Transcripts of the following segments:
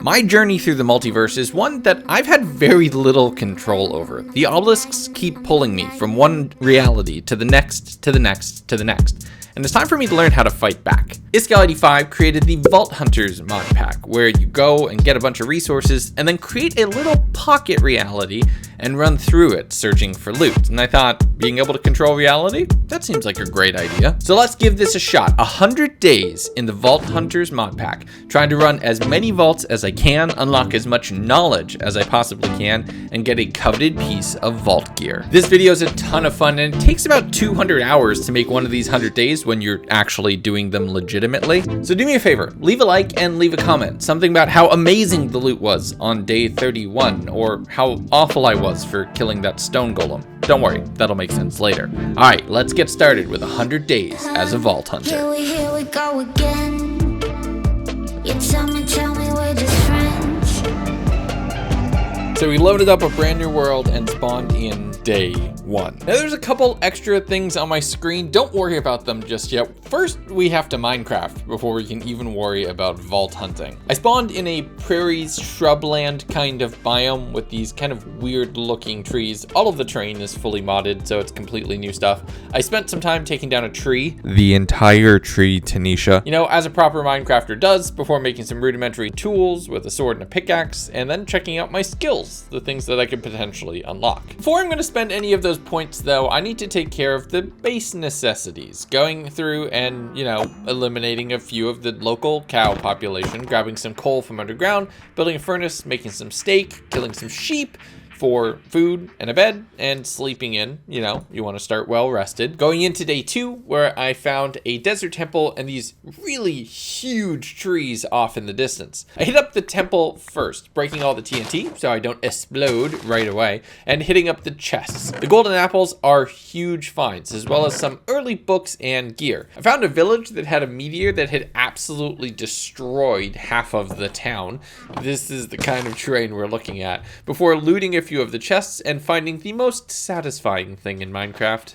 My journey through the multiverse is one that I've had very little control over. The Obelisks keep pulling me from one reality to the next, to the next, to the next. And it's time for me to learn how to fight back. Iskal85 created the Vault Hunters Modpack, where you go and get a bunch of resources and then create a little pocket reality and run through it searching for loot. And I thought, being able to control reality? That seems like a great idea. So let's give this a shot. 100 days in the Vault Hunters Modpack, trying to run as many vaults as I can, unlock as much knowledge as I possibly can, and get a coveted piece of vault gear. This video is a ton of fun, and it takes about 200 hours to make one of these 100 days when you're actually doing them legitimately. So do me a favor, leave a like and leave a comment. Something about how amazing the loot was on day 31, or how awful I was for killing that stone golem. Don't worry, that'll make sense later. Alright, let's get started with 100 days as a Vault Hunter. Here we go again. You tell me we're just friends. So we loaded up a brand new world and spawned in day 1. Now there's a couple extra things on my screen. Don't worry about them just yet. First, we have to Minecraft before we can even worry about vault hunting. I spawned in a prairies, shrubland kind of biome with these kind of weird looking trees. All of the terrain is fully modded, so it's completely new stuff. I spent some time taking down a tree. The entire tree, Tanisha. You know, as a proper Minecrafter does, before making some rudimentary tools with a sword and a pickaxe, and then checking out my skills, the things that I could potentially unlock. Before I'm going to spend any of those points though, I need to take care of the base necessities. Going through and, you know, eliminating a few of the local cow population, grabbing some coal from underground, building a furnace, making some steak, killing some sheep for food and a bed, and sleeping in. You know, you want to start well rested. Going into day 2, where I found a desert temple and these really huge trees off in the distance. I hit up the temple first, breaking all the TNT so I don't explode right away, and hitting up the chests. The golden apples are huge finds, as well as some early books and gear. I found a village that had a meteor that had absolutely destroyed half of the town. This is the kind of terrain we're looking at, before looting a few of the chests and finding the most satisfying thing in Minecraft.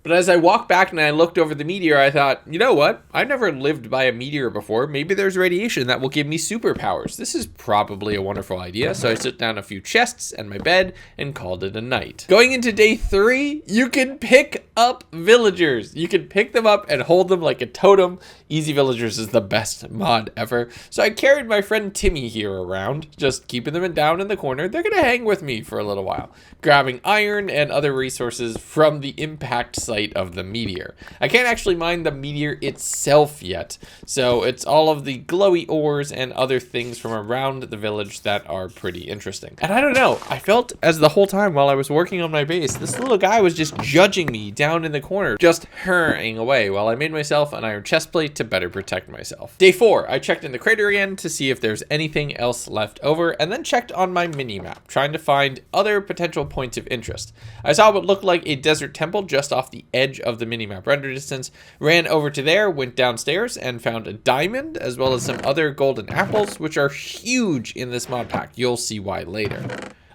But as I walked back and I looked over the meteor, I thought, you know what? I've never lived by a meteor before. Maybe there's radiation that will give me superpowers. This is probably a wonderful idea. So I set down a few chests and my bed and called it a night. Going into day 3, you can pick up villagers. You can pick them up and hold them like a totem. Easy Villagers is the best mod ever. So I carried my friend Timmy here around, just keeping them down in the corner. They're gonna hang with me for a little while, grabbing iron and other resources from the impact site of the meteor. I can't actually mine the meteor itself yet, so it's all of the glowy ores and other things from around the village that are pretty interesting. And I don't know, I felt as the whole time while I was working on my base, this little guy was just judging me down in the corner, just hurrying away while I made myself an iron chestplate to better protect myself. Day 4, I checked in the crater again to see if there's anything else left over, and then checked on my mini-map, trying to find other potential points of interest. I saw what looked like a desert temple just off the edge of the minimap render distance, ran over to there, went downstairs, and found a diamond, as well as some other golden apples, which are huge in this mod pack. You'll see why later.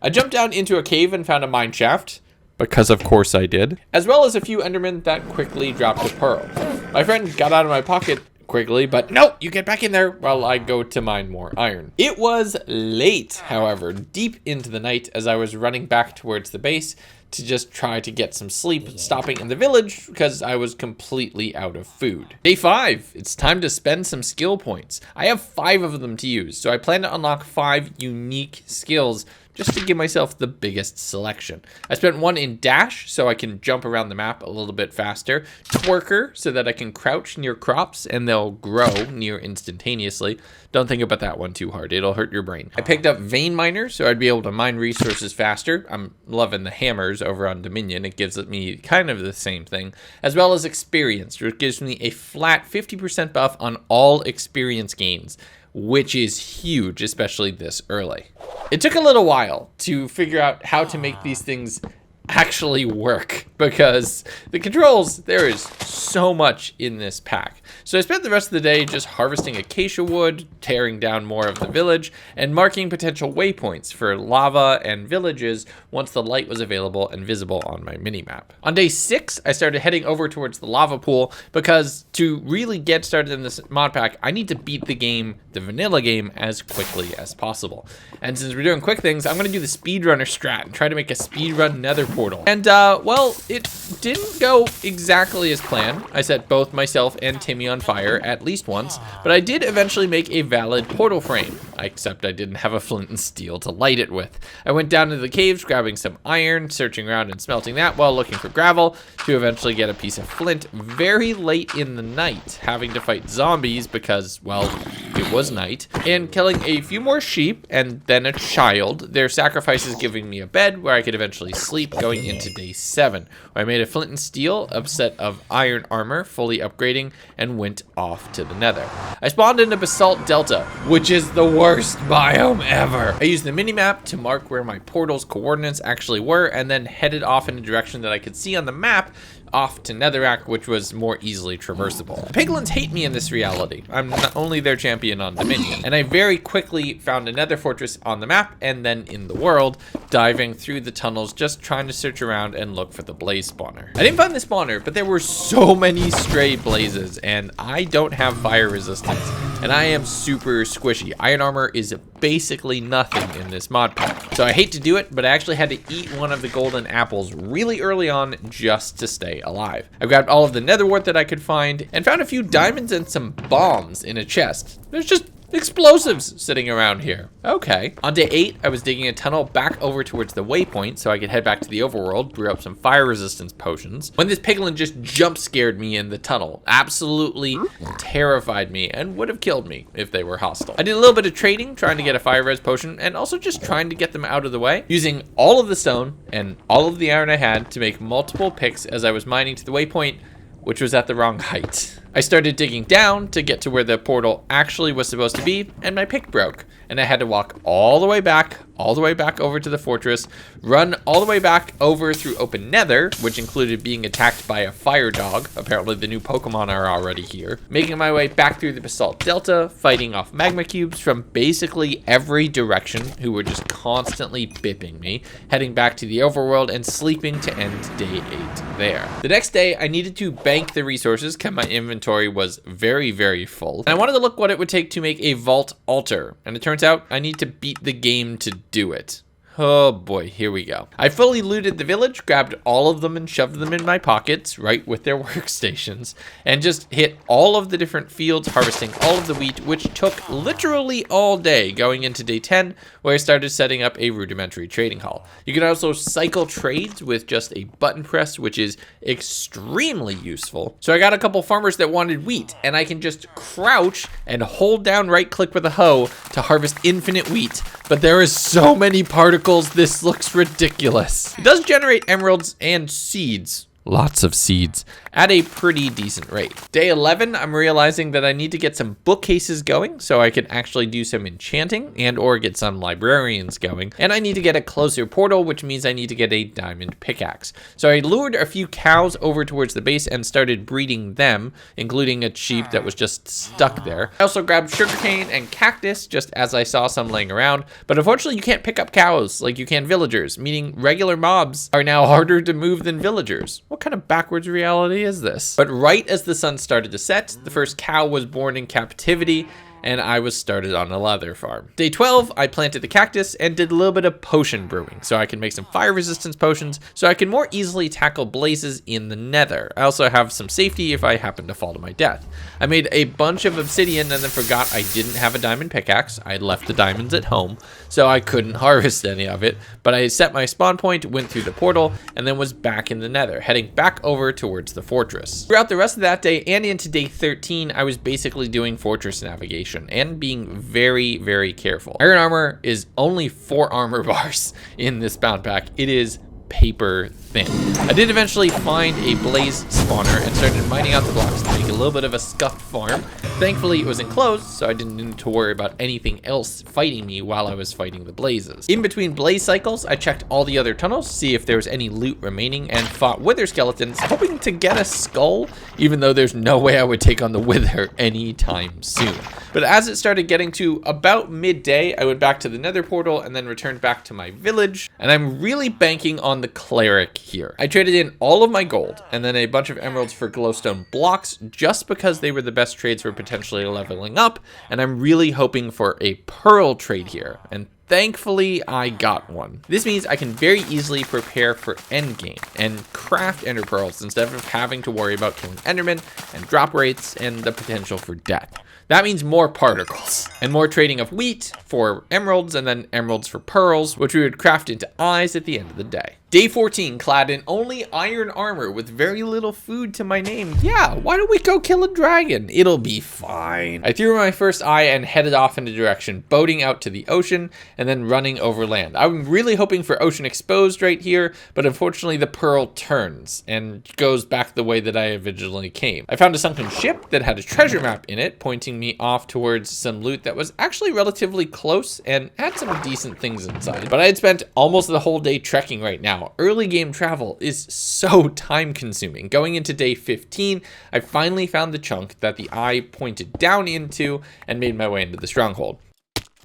I jumped down into a cave and found a mine shaft, because of course I did, as well as a few endermen that quickly dropped a pearl. My friend got out of my pocket quickly, but no, you get back in there while I go to mine more iron. It was late, however, deep into the night, as I was running back towards the base to just try to get some sleep, stopping in the village because I was completely out of food. Day 5, it's time to spend some skill points. I have 5 of them to use, so I plan to unlock 5 unique skills just to give myself the biggest selection. I spent 1 in dash, so I can jump around the map a little bit faster. Twerker, so that I can crouch near crops and they'll grow near instantaneously. Don't think about that one too hard, it'll hurt your brain. I picked up vein miner, so I'd be able to mine resources faster. I'm loving the hammers over on Dominion. It gives me kind of the same thing, as well as experience, which gives me a flat 50% buff on all experience gains, which is huge, especially this early. It took a little while to figure out how to make these things actually work because the controls, there is so much in this pack. So I spent the rest of the day just harvesting acacia wood, tearing down more of the village, and marking potential waypoints for lava and villages once the light was available and visible on my minimap. On day 6, I started heading over towards the lava pool because to really get started in this mod pack, I need to beat the game, the vanilla game, as quickly as possible. And since we're doing quick things, I'm going to do the speedrunner strat and try to make a speedrun nether portal. And well, it didn't go exactly as planned. I set both myself and Timmy on fire at least once, but I did eventually make a valid portal frame, except I didn't have a flint and steel to light it with. I went down into the caves, grabbing some iron, searching around and smelting that while looking for gravel to eventually get a piece of flint very late in the night, having to fight zombies because, well, it was night, and killing a few more sheep and then a child, their sacrifices giving me a bed where I could eventually sleep going into day 7, where I made a flint and steel, a set of iron armor, fully upgrading, and went off to the nether. I spawned into Basalt Delta, which is the worst biome ever. I used the minimap to mark where my portal's coordinates actually were, and then headed off in a direction that I could see on the map, off to Netherrack, which was more easily traversable. Piglins hate me in this reality. I'm not only their champion on Dominion, and I very quickly found a nether fortress on the map and then in the world, diving through the tunnels, just trying to search around and look for the blaze spawner. I didn't find the spawner, but there were so many stray blazes, and I don't have fire resistance, and I am super squishy. Iron armor is basically nothing in this mod pack. So I hate to do it, but I actually had to eat one of the golden apples really early on just to stay alive. I grabbed all of the nether wart that I could find and found a few diamonds and some bombs in a chest. There's just explosives sitting around here. Okay. On day 8, I was digging a tunnel back over towards the waypoint so I could head back to the overworld, brew up some fire resistance potions, when this piglin just jump scared me in the tunnel. Absolutely terrified me and would have killed me if they were hostile. I did a little bit of trading, trying to get a fire res potion, and also just trying to get them out of the way, using all of the stone and all of the iron I had to make multiple picks as I was mining to the waypoint, which was at the wrong height. I started digging down to get to where the portal actually was supposed to be, and my pick broke, and I had to walk all the way back over to the fortress, run all the way back over through open nether, which included being attacked by a fire dog. Apparently the new Pokemon are already here. Making my way back through the Basalt Delta, fighting off magma cubes from basically every direction who were just constantly bipping me, heading back to the overworld and sleeping to end day 8 there. The next day, I needed to bank the resources because my inventory was very, very full. And I wanted to look what it would take to make a vault altar. And it turns out I need to beat the game to do it. Oh boy, here we go. I fully looted the village, grabbed all of them and shoved them in my pockets, right with their workstations, and just hit all of the different fields, harvesting all of the wheat, which took literally all day, going into day 10, where I started setting up a rudimentary trading hall. You can also cycle trades with just a button press, which is extremely useful. So I got a couple farmers that wanted wheat, and I can just crouch and hold down right click with a hoe to harvest infinite wheat, but there is so many particles. This looks ridiculous. It does generate emeralds and seeds. Lots of seeds at a pretty decent rate. Day 11, I'm realizing that I need to get some bookcases going so I can actually do some enchanting and or get some librarians going. And I need to get a closer portal, which means I need to get a diamond pickaxe. So I lured a few cows over towards the base and started breeding them, including a sheep that was just stuck there. I also grabbed sugarcane and cactus just as I saw some laying around, but unfortunately you can't pick up cows like you can villagers, meaning regular mobs are now harder to move than villagers. What kind of backwards reality is this? But right as the sun started to set, the first cow was born in captivity, and I was started on a leather farm. Day 12, I planted the cactus and did a little bit of potion brewing so I can make some fire resistance potions so I can more easily tackle blazes in the nether. I also have some safety if I happen to fall to my death. I made a bunch of obsidian and then forgot I didn't have a diamond pickaxe. I had left the diamonds at home, so I couldn't harvest any of it, but I set my spawn point, went through the portal, and then was back in the nether, heading back over towards the fortress. Throughout the rest of that day and into day 13, I was basically doing fortress navigation and being very, very careful. Iron armor is only 4 armor bars in this bound pack. It is paper thin. I did eventually find a blaze spawner and started mining out the blocks to make a little bit of a scuffed farm. Thankfully, it was enclosed, so I didn't need to worry about anything else fighting me while I was fighting the blazes. In between blaze cycles, I checked all the other tunnels to see if there was any loot remaining and fought wither skeletons, hoping to get a skull, even though there's no way I would take on the wither anytime soon. But as it started getting to about midday, I went back to the nether portal and then returned back to my village, and I'm really banking on the cleric here. I traded in all of my gold and then a bunch of emeralds for glowstone blocks just because they were the best trades for potentially leveling up, and I'm really hoping for a pearl trade here, and thankfully, I got one. This means I can very easily prepare for endgame and craft ender pearls instead of having to worry about killing endermen and drop rates and the potential for death. That means more particles and more trading of wheat for emeralds and then emeralds for pearls, which we would craft into eyes at the end of the day. Day 14, clad in only iron armor with very little food to my name. Yeah, why don't we go kill a dragon? It'll be fine. I threw my first eye and headed off in a direction, boating out to the ocean and then running over land. I'm really hoping for ocean exposed right here, but unfortunately the pearl turns and goes back the way that I originally came. I found a sunken ship that had a treasure map in it, pointing me off towards some loot that was actually relatively close and had some decent things inside. But I had spent almost the whole day trekking right now. Early game travel is so time consuming. Going into day 15, I finally found the chunk that the eye pointed down into and made my way into the stronghold.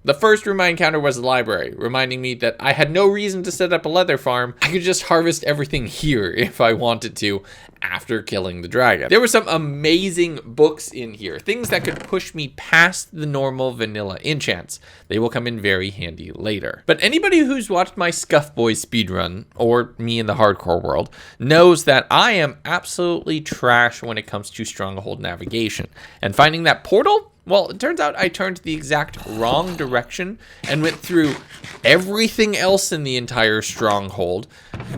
The first room I encountered was the library, reminding me that I had no reason to set up a leather farm. I could just harvest everything here if I wanted to after killing the dragon. There were some amazing books in here, things that could push me past the normal vanilla enchants. They will come in very handy later. But anybody who's watched my Scuff Boys speedrun, or me in the hardcore world, knows that I am absolutely trash when it comes to stronghold navigation. And finding that portal? Well, it turns out I turned the exact wrong direction and went through everything else in the entire stronghold,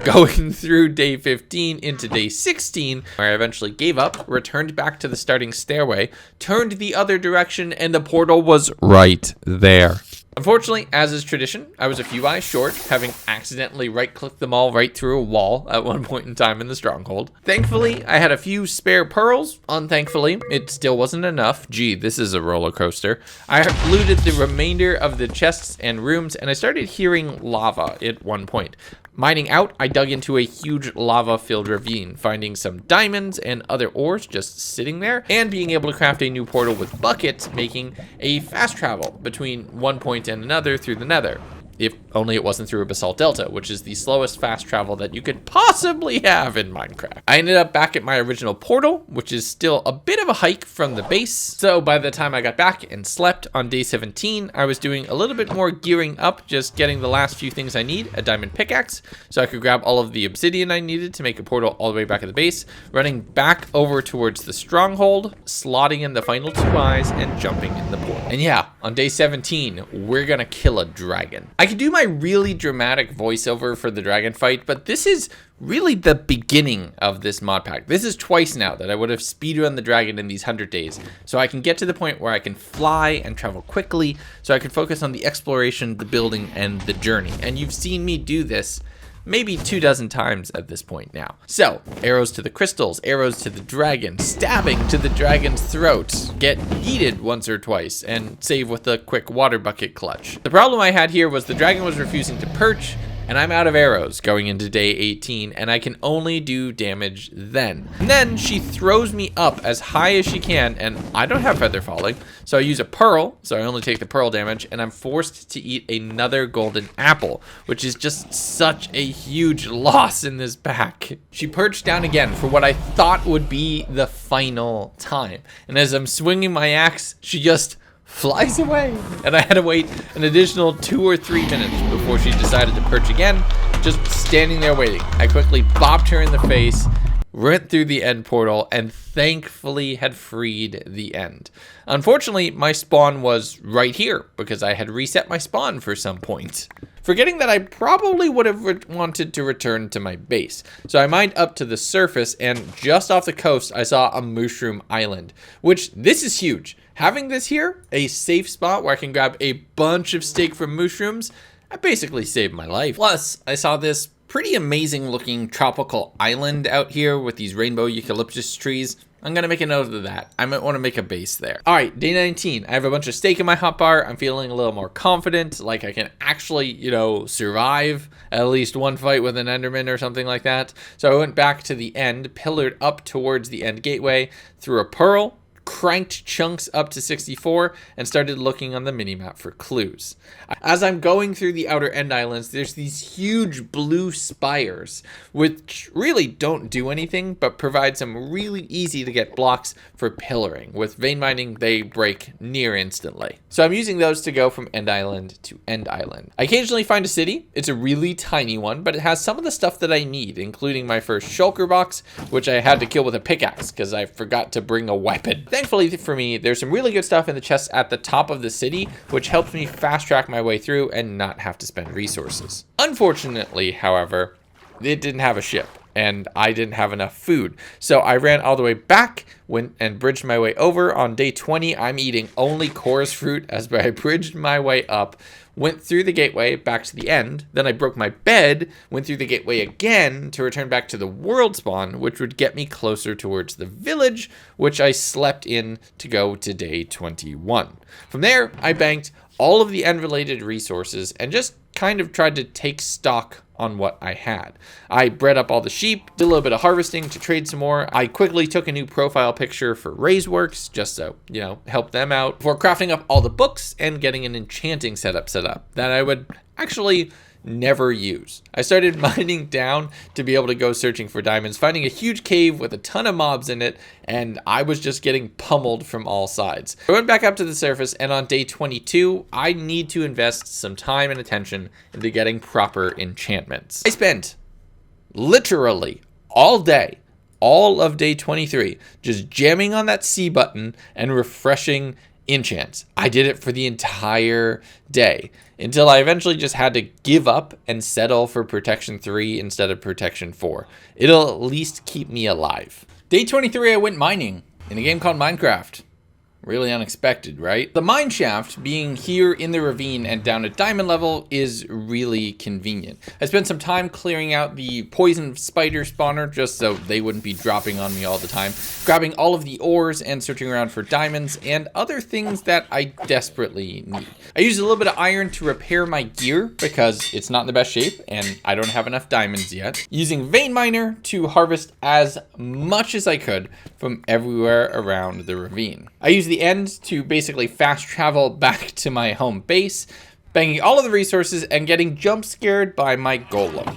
going through day 15 into day 16, where I eventually gave up, returned back to the starting stairway, turned the other direction, and the portal was right there. Unfortunately, as is tradition, I was a few eyes short, having accidentally right-clicked them all right through a wall at one point in time in the stronghold. Thankfully, I had a few spare pearls. Unthankfully, it still wasn't enough. Gee, this is a roller coaster. I looted the remainder of the chests and rooms, and I started hearing lava at one point. Mining out, I dug into a huge lava-filled ravine, finding some diamonds and other ores just sitting there, and being able to craft a new portal with buckets, making a fast travel between one point and another through the nether. If only it wasn't through a basalt delta, which is the slowest fast travel that you could possibly have in Minecraft. I ended up back at my original portal, which is still a bit of a hike from the base. So by the time I got back and slept on day 17, I was doing a little bit more gearing up, just getting the last few things I need, a diamond pickaxe, so I could grab all of the obsidian I needed to make a portal all the way back at the base, running back over towards the stronghold, slotting in the final 2 eyes, and jumping in the portal. And yeah, on day 17, we're gonna kill a dragon. I could do my really dramatic voiceover for the dragon fight, but this is really the beginning of this mod pack. This is twice now that I would have speedrun the dragon in these 100 days, so I can get to the point where I can fly and travel quickly, so I can focus on the exploration, the building, and the journey. And you've seen me do this maybe 24 times at this point now. So, arrows to the crystals, arrows to the dragon, stabbing to the dragon's throat, get yeeted once or twice, and save with a quick water bucket clutch. The problem I had here was the dragon was refusing to perch, and I'm out of arrows going into day 18, and I can only do damage then. And then she throws me up as high as she can, and I don't have feather falling, so I use a pearl, so I only take the pearl damage, and I'm forced to eat another golden apple, which is just such a huge loss in this pack. She perched down again for what I thought would be the final time, and as I'm swinging my axe, she just flies away, and I had to wait an additional 2 or 3 minutes before she decided to perch again, just standing there waiting. I quickly bopped her in the face, went through the end portal, and thankfully had freed the end. Unfortunately, my spawn was right here because I had reset my spawn for some point, forgetting that I probably would have wanted to return to my base. So I mined up to the surface, and just off the coast, I saw a mushroom island, which this is huge. Having this here, a safe spot where I can grab a bunch of steak from mushrooms, that basically saved my life. Plus, I saw this pretty amazing looking tropical island out here with these rainbow eucalyptus trees. I'm going to make a note of that. I might want to make a base there. All right, day 19. I have a bunch of steak in my hotbar. I'm feeling a little more confident, like I can actually, survive at least one fight with an Enderman or something like that. So I went back to the end, pillared up towards the end gateway, threw a pearl, cranked chunks up to 64, and started looking on the minimap for clues. As I'm going through the outer end islands, there's these huge blue spires, which really don't do anything, but provide some really easy to get blocks for pillaring. With vein mining, they break near instantly. So I'm using those to go from end island to end island. I occasionally find a city. It's a really tiny one, but it has some of the stuff that I need, including my first shulker box, which I had to kill with a pickaxe because I forgot to bring a weapon. Thankfully for me, there's some really good stuff in the chests at the top of the city, which helps me fast track my way through and not have to spend resources. Unfortunately, however, it didn't have a ship and I didn't have enough food. So I ran all the way back, went and bridged my way over. On day 20, I'm eating only chorus fruit as I bridged my way up, went through the gateway back to the end. Then I broke my bed, went through the gateway again to return back to the world spawn, which would get me closer towards the village, which I slept in to go to day 21. From there, I banked all of the end related resources and just kind of tried to take stock on what I had. I bred up all the sheep, did a little bit of harvesting to trade some more. I quickly took a new profile picture for Raiseworks just to, help them out before crafting up all the books and getting an enchanting setup set up that I would actually never use. I started mining down to be able to go searching for diamonds, finding a huge cave with a ton of mobs in it, and I was just getting pummeled from all sides. I went back up to the surface, and on day 22, I need to invest some time and attention into getting proper enchantments. I spent literally all day, all of day 23, just jamming on that C button and refreshing enchants. I did it for the entire day until I eventually just had to give up and settle for protection 3 instead of protection 4. It'll at least keep me alive. Day 23, I went mining in a game called Minecraft. Really unexpected, right? The mine shaft being here in the ravine and down at diamond level is really convenient. I spent some time clearing out the poison spider spawner just so they wouldn't be dropping on me all the time, grabbing all of the ores and searching around for diamonds and other things that I desperately need. I used a little bit of iron to repair my gear because it's not in the best shape and I don't have enough diamonds yet. Using vein miner to harvest as much as I could from everywhere around the ravine. I used the end to basically fast travel back to my home base, banging all of the resources and getting jump scared by my golem.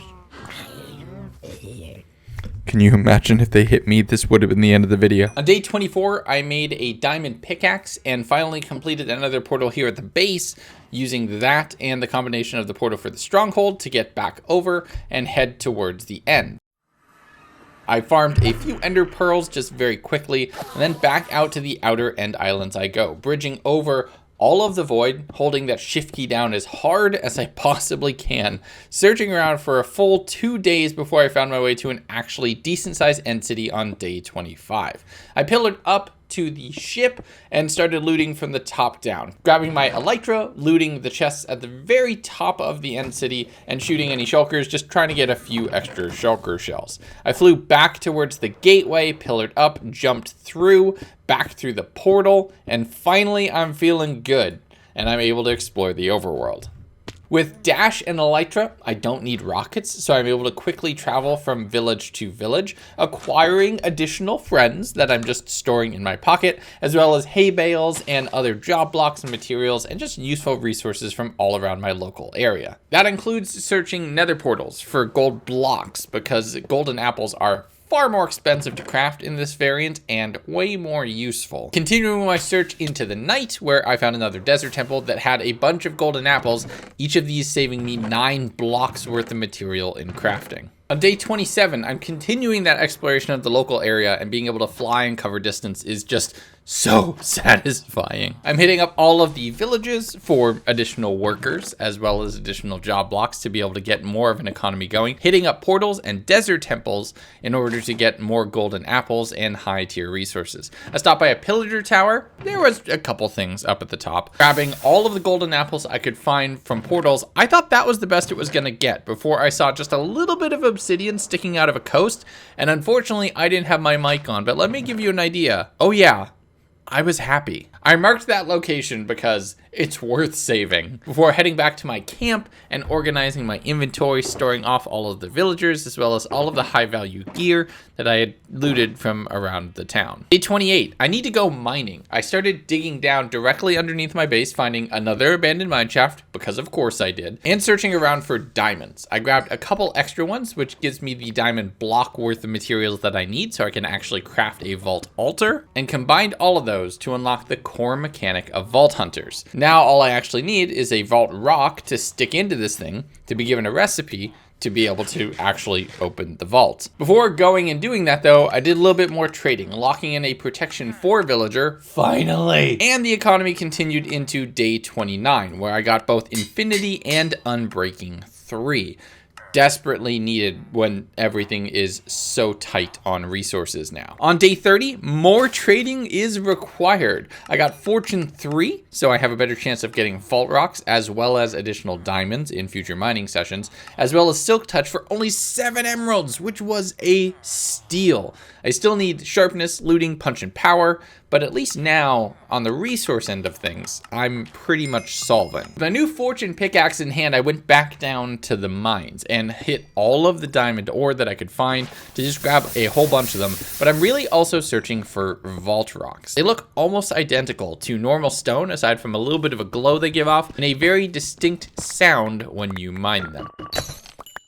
Can you imagine if they hit me? This would have been the end of the video. On day 24, I made a diamond pickaxe and finally completed another portal here at the base, using that and the combination of the portal for the stronghold to get back over and head towards the end. I farmed a few ender pearls just very quickly, and then back out to the outer end islands I go, bridging over all of the void, holding that shift key down as hard as I possibly can, searching around for a full 2 days before I found my way to an actually decent sized end city on day 25. I pillared up to the ship and started looting from the top down, grabbing my elytra, looting the chests at the very top of the end city and shooting any shulkers, just trying to get a few extra shulker shells. I flew back towards the gateway, pillared up, jumped through, back through the portal, and finally I'm feeling good and I'm able to explore the overworld. With Dash and Elytra, I don't need rockets, so I'm able to quickly travel from village to village, acquiring additional friends that I'm just storing in my pocket, as well as hay bales and other job blocks and materials, and just useful resources from all around my local area. That includes searching nether portals for gold blocks, because golden apples are far more expensive to craft in this variant and way more useful. Continuing my search into the night, where I found another desert temple that had a bunch of golden apples, each of these saving me 9 blocks worth of material in crafting. On day 27, I'm continuing that exploration of the local area, and being able to fly and cover distance is just so satisfying. I'm hitting up all of the villages for additional workers as well as additional job blocks to be able to get more of an economy going, hitting up portals and desert temples in order to get more golden apples and high tier resources. I stopped by a pillager tower. There was a couple things up at the top. Grabbing all of the golden apples I could find from portals. I thought that was the best it was going to get before I saw just a little bit of obsidian sticking out of a coast, and unfortunately I didn't have my mic on, but let me give you an idea. Oh yeah, I was happy. I marked that location because it's worth saving. Before heading back to my camp and organizing my inventory, storing off all of the villagers as well as all of the high value gear that I had looted from around the town. Day 28, I need to go mining. I started digging down directly underneath my base, finding another abandoned mine shaft, because of course I did, and searching around for diamonds. I grabbed a couple extra ones, which gives me the diamond block worth of materials that I need so I can actually craft a vault altar, and combined all of those to unlock the core mechanic of Vault Hunters. Now all I actually need is a vault rock to stick into this thing to be given a recipe to be able to actually open the vault. Before going and doing that though, I did a little bit more trading, locking in a protection 4 villager, finally, and the economy continued into day 29, where I got both Infinity and Unbreaking 3. Desperately needed when everything is so tight on resources now. On day 30, more trading is required. I got Fortune 3, so I have a better chance of getting Vault Rocks, as well as additional diamonds in future mining sessions, as well as Silk Touch for only 7 emeralds, which was a steal. I still need Sharpness, Looting, Punch, and Power, but at least now, on the resource end of things, I'm pretty much solvent. With my new Fortune pickaxe in hand, I went back down to the mines and hit all of the diamond ore that I could find to just grab a whole bunch of them, but I'm really also searching for Vault Rocks. They look almost identical to normal stone, aside from a little bit of a glow they give off, and a very distinct sound when you mine them.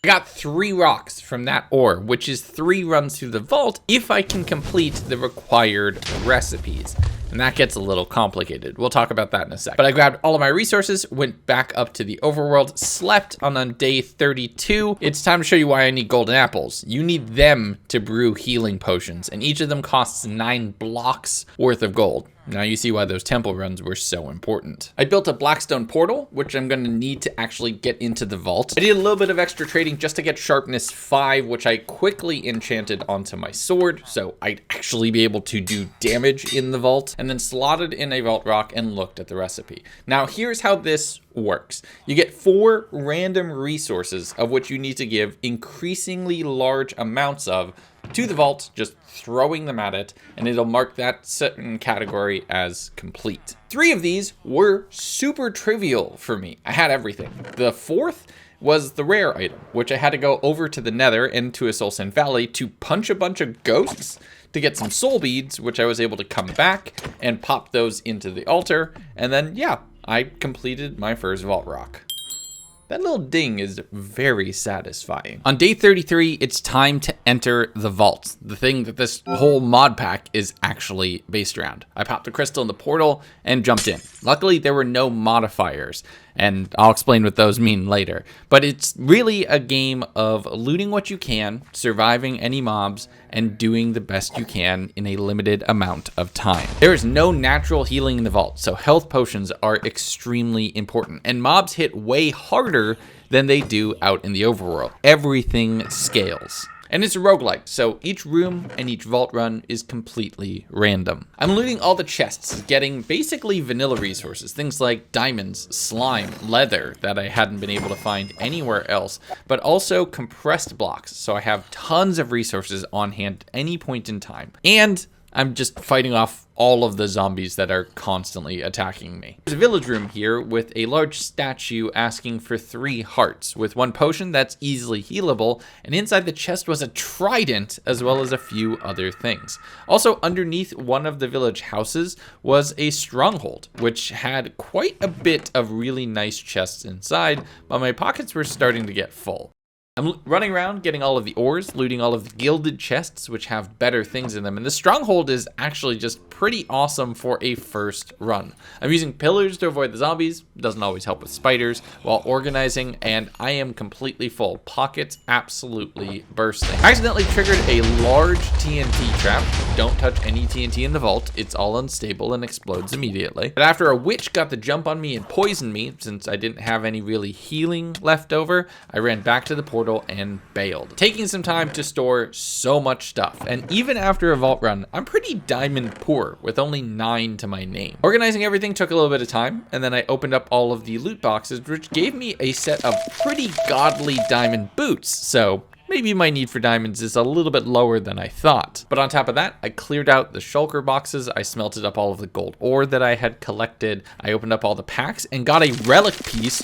I got 3 rocks from that ore, which is 3 runs through the vault if I can complete the required recipes. And that gets a little complicated. We'll talk about that in a sec. But I grabbed all of my resources, went back up to the overworld, slept on day 32. It's time to show you why I need golden apples. You need them to brew healing potions, and each of them costs 9 blocks worth of gold. Now you see why those temple runs were so important. I built a blackstone portal, which I'm going to need to actually get into the vault. I did a little bit of extra trading just to get sharpness 5, which I quickly enchanted onto my sword, so I'd actually be able to do damage in the vault, and then slotted in a vault rock and looked at the recipe. Now here's how this works. You get 4 random resources of which you need to give increasingly large amounts of to the vault, just throwing them at it, and it'll mark that certain category as complete. 3 of these were super trivial for me. I had everything. The 4th was the rare item, which I had to go over to the Nether and to a Soul Sand Valley to punch a bunch of ghosts to get some soul beads, which I was able to come back and pop those into the altar, and then yeah, I completed my first vault rock. That little ding is very satisfying. On day 33, it's time to enter the vault, the thing that this whole mod pack is actually based around. I popped a crystal in the portal and jumped in. Luckily, there were no modifiers, and I'll explain what those mean later. But it's really a game of looting what you can, surviving any mobs, and doing the best you can in a limited amount of time. There is no natural healing in the vault, so health potions are extremely important, and mobs hit way harder than they do out in the overworld. Everything scales. And it's a roguelike, so each room and each vault run is completely random. I'm looting all the chests, getting basically vanilla resources, things like diamonds, slime, leather that I hadn't been able to find anywhere else, but also compressed blocks, so I have tons of resources on hand at any point in time. And I'm just fighting off all of the zombies that are constantly attacking me. There's a village room here with a large statue asking for 3 hearts, with 1 potion that's easily healable, and inside the chest was a trident as well as a few other things. Also underneath one of the village houses was a stronghold, which had quite a bit of really nice chests inside, but my pockets were starting to get full. I'm running around getting all of the ores, looting all of the gilded chests, which have better things in them. And the stronghold is actually just pretty awesome for a first run. I'm using pillars to avoid the zombies. Doesn't always help with spiders while organizing, and I am completely full. Pockets absolutely bursting. I accidentally triggered a large TNT trap. Don't touch any TNT in the vault. It's all unstable and explodes immediately. But after a witch got the jump on me and poisoned me, since I didn't have any really healing left over, I ran back to the portal and bailed, taking some time to store so much stuff. And even after a vault run, I'm pretty diamond poor with only 9 to my name. Organizing everything took a little bit of time, and then I opened up all of the loot boxes, which gave me a set of pretty godly diamond boots. So maybe my need for diamonds is a little bit lower than I thought. But on top of that, I cleared out the shulker boxes. I smelted up all of the gold ore that I had collected. I opened up all the packs and got a relic piece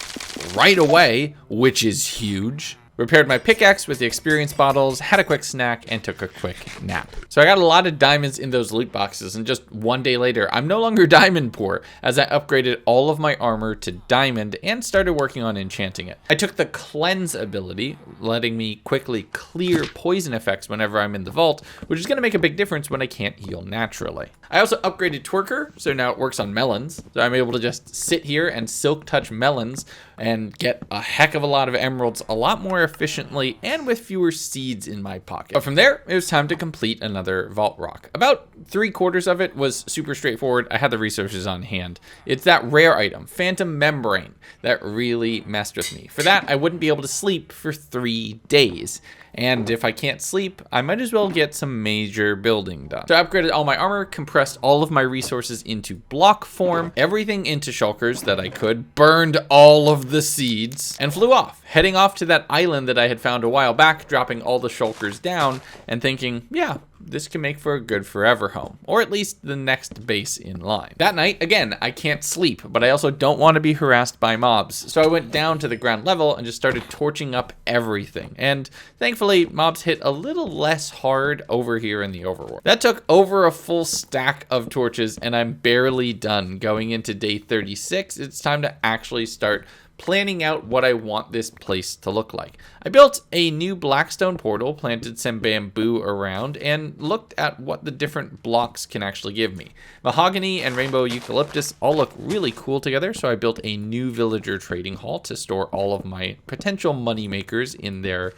right away, which is huge. Repaired my pickaxe with the experience bottles, had a quick snack, and took a quick nap. So I got a lot of diamonds in those loot boxes, and just one day later, I'm no longer diamond poor, as I upgraded all of my armor to diamond and started working on enchanting it. I took the cleanse ability, letting me quickly clear poison effects whenever I'm in the vault, which is going to make a big difference when I can't heal naturally. I also upgraded Twerker, so now it works on melons. So I'm able to just sit here and silk touch melons and get a heck of a lot of emeralds a lot more efficiently and with fewer seeds in my pocket. But from there, it was time to complete another vault rock. About 3/4 of it was super straightforward. I had the resources on hand. It's that rare item, Phantom Membrane, that really messed with me. For that, I wouldn't be able to sleep for 3 days. And if I can't sleep, I might as well get some major building done. So I upgraded all my armor, compressed all of my resources into block form, everything into shulkers that I could, burned all of the seeds, and flew off, heading off to that island that I had found a while back, dropping all the shulkers down and thinking, yeah, this can make for a good forever home, or at least the next base in line. That night, again, I can't sleep, but I also don't want to be harassed by mobs. So I went down to the ground level and just started torching up everything. And thankfully, mobs hit a little less hard over here in the overworld. That took over a full stack of torches, and I'm barely done. Going into day 36, it's time to actually start planning out what I want this place to look like. I built a new blackstone portal, planted some bamboo around, and looked at what the different blocks can actually give me. Mahogany and rainbow eucalyptus all look really cool together, so I built a new villager trading hall to store all of my potential money makers in their,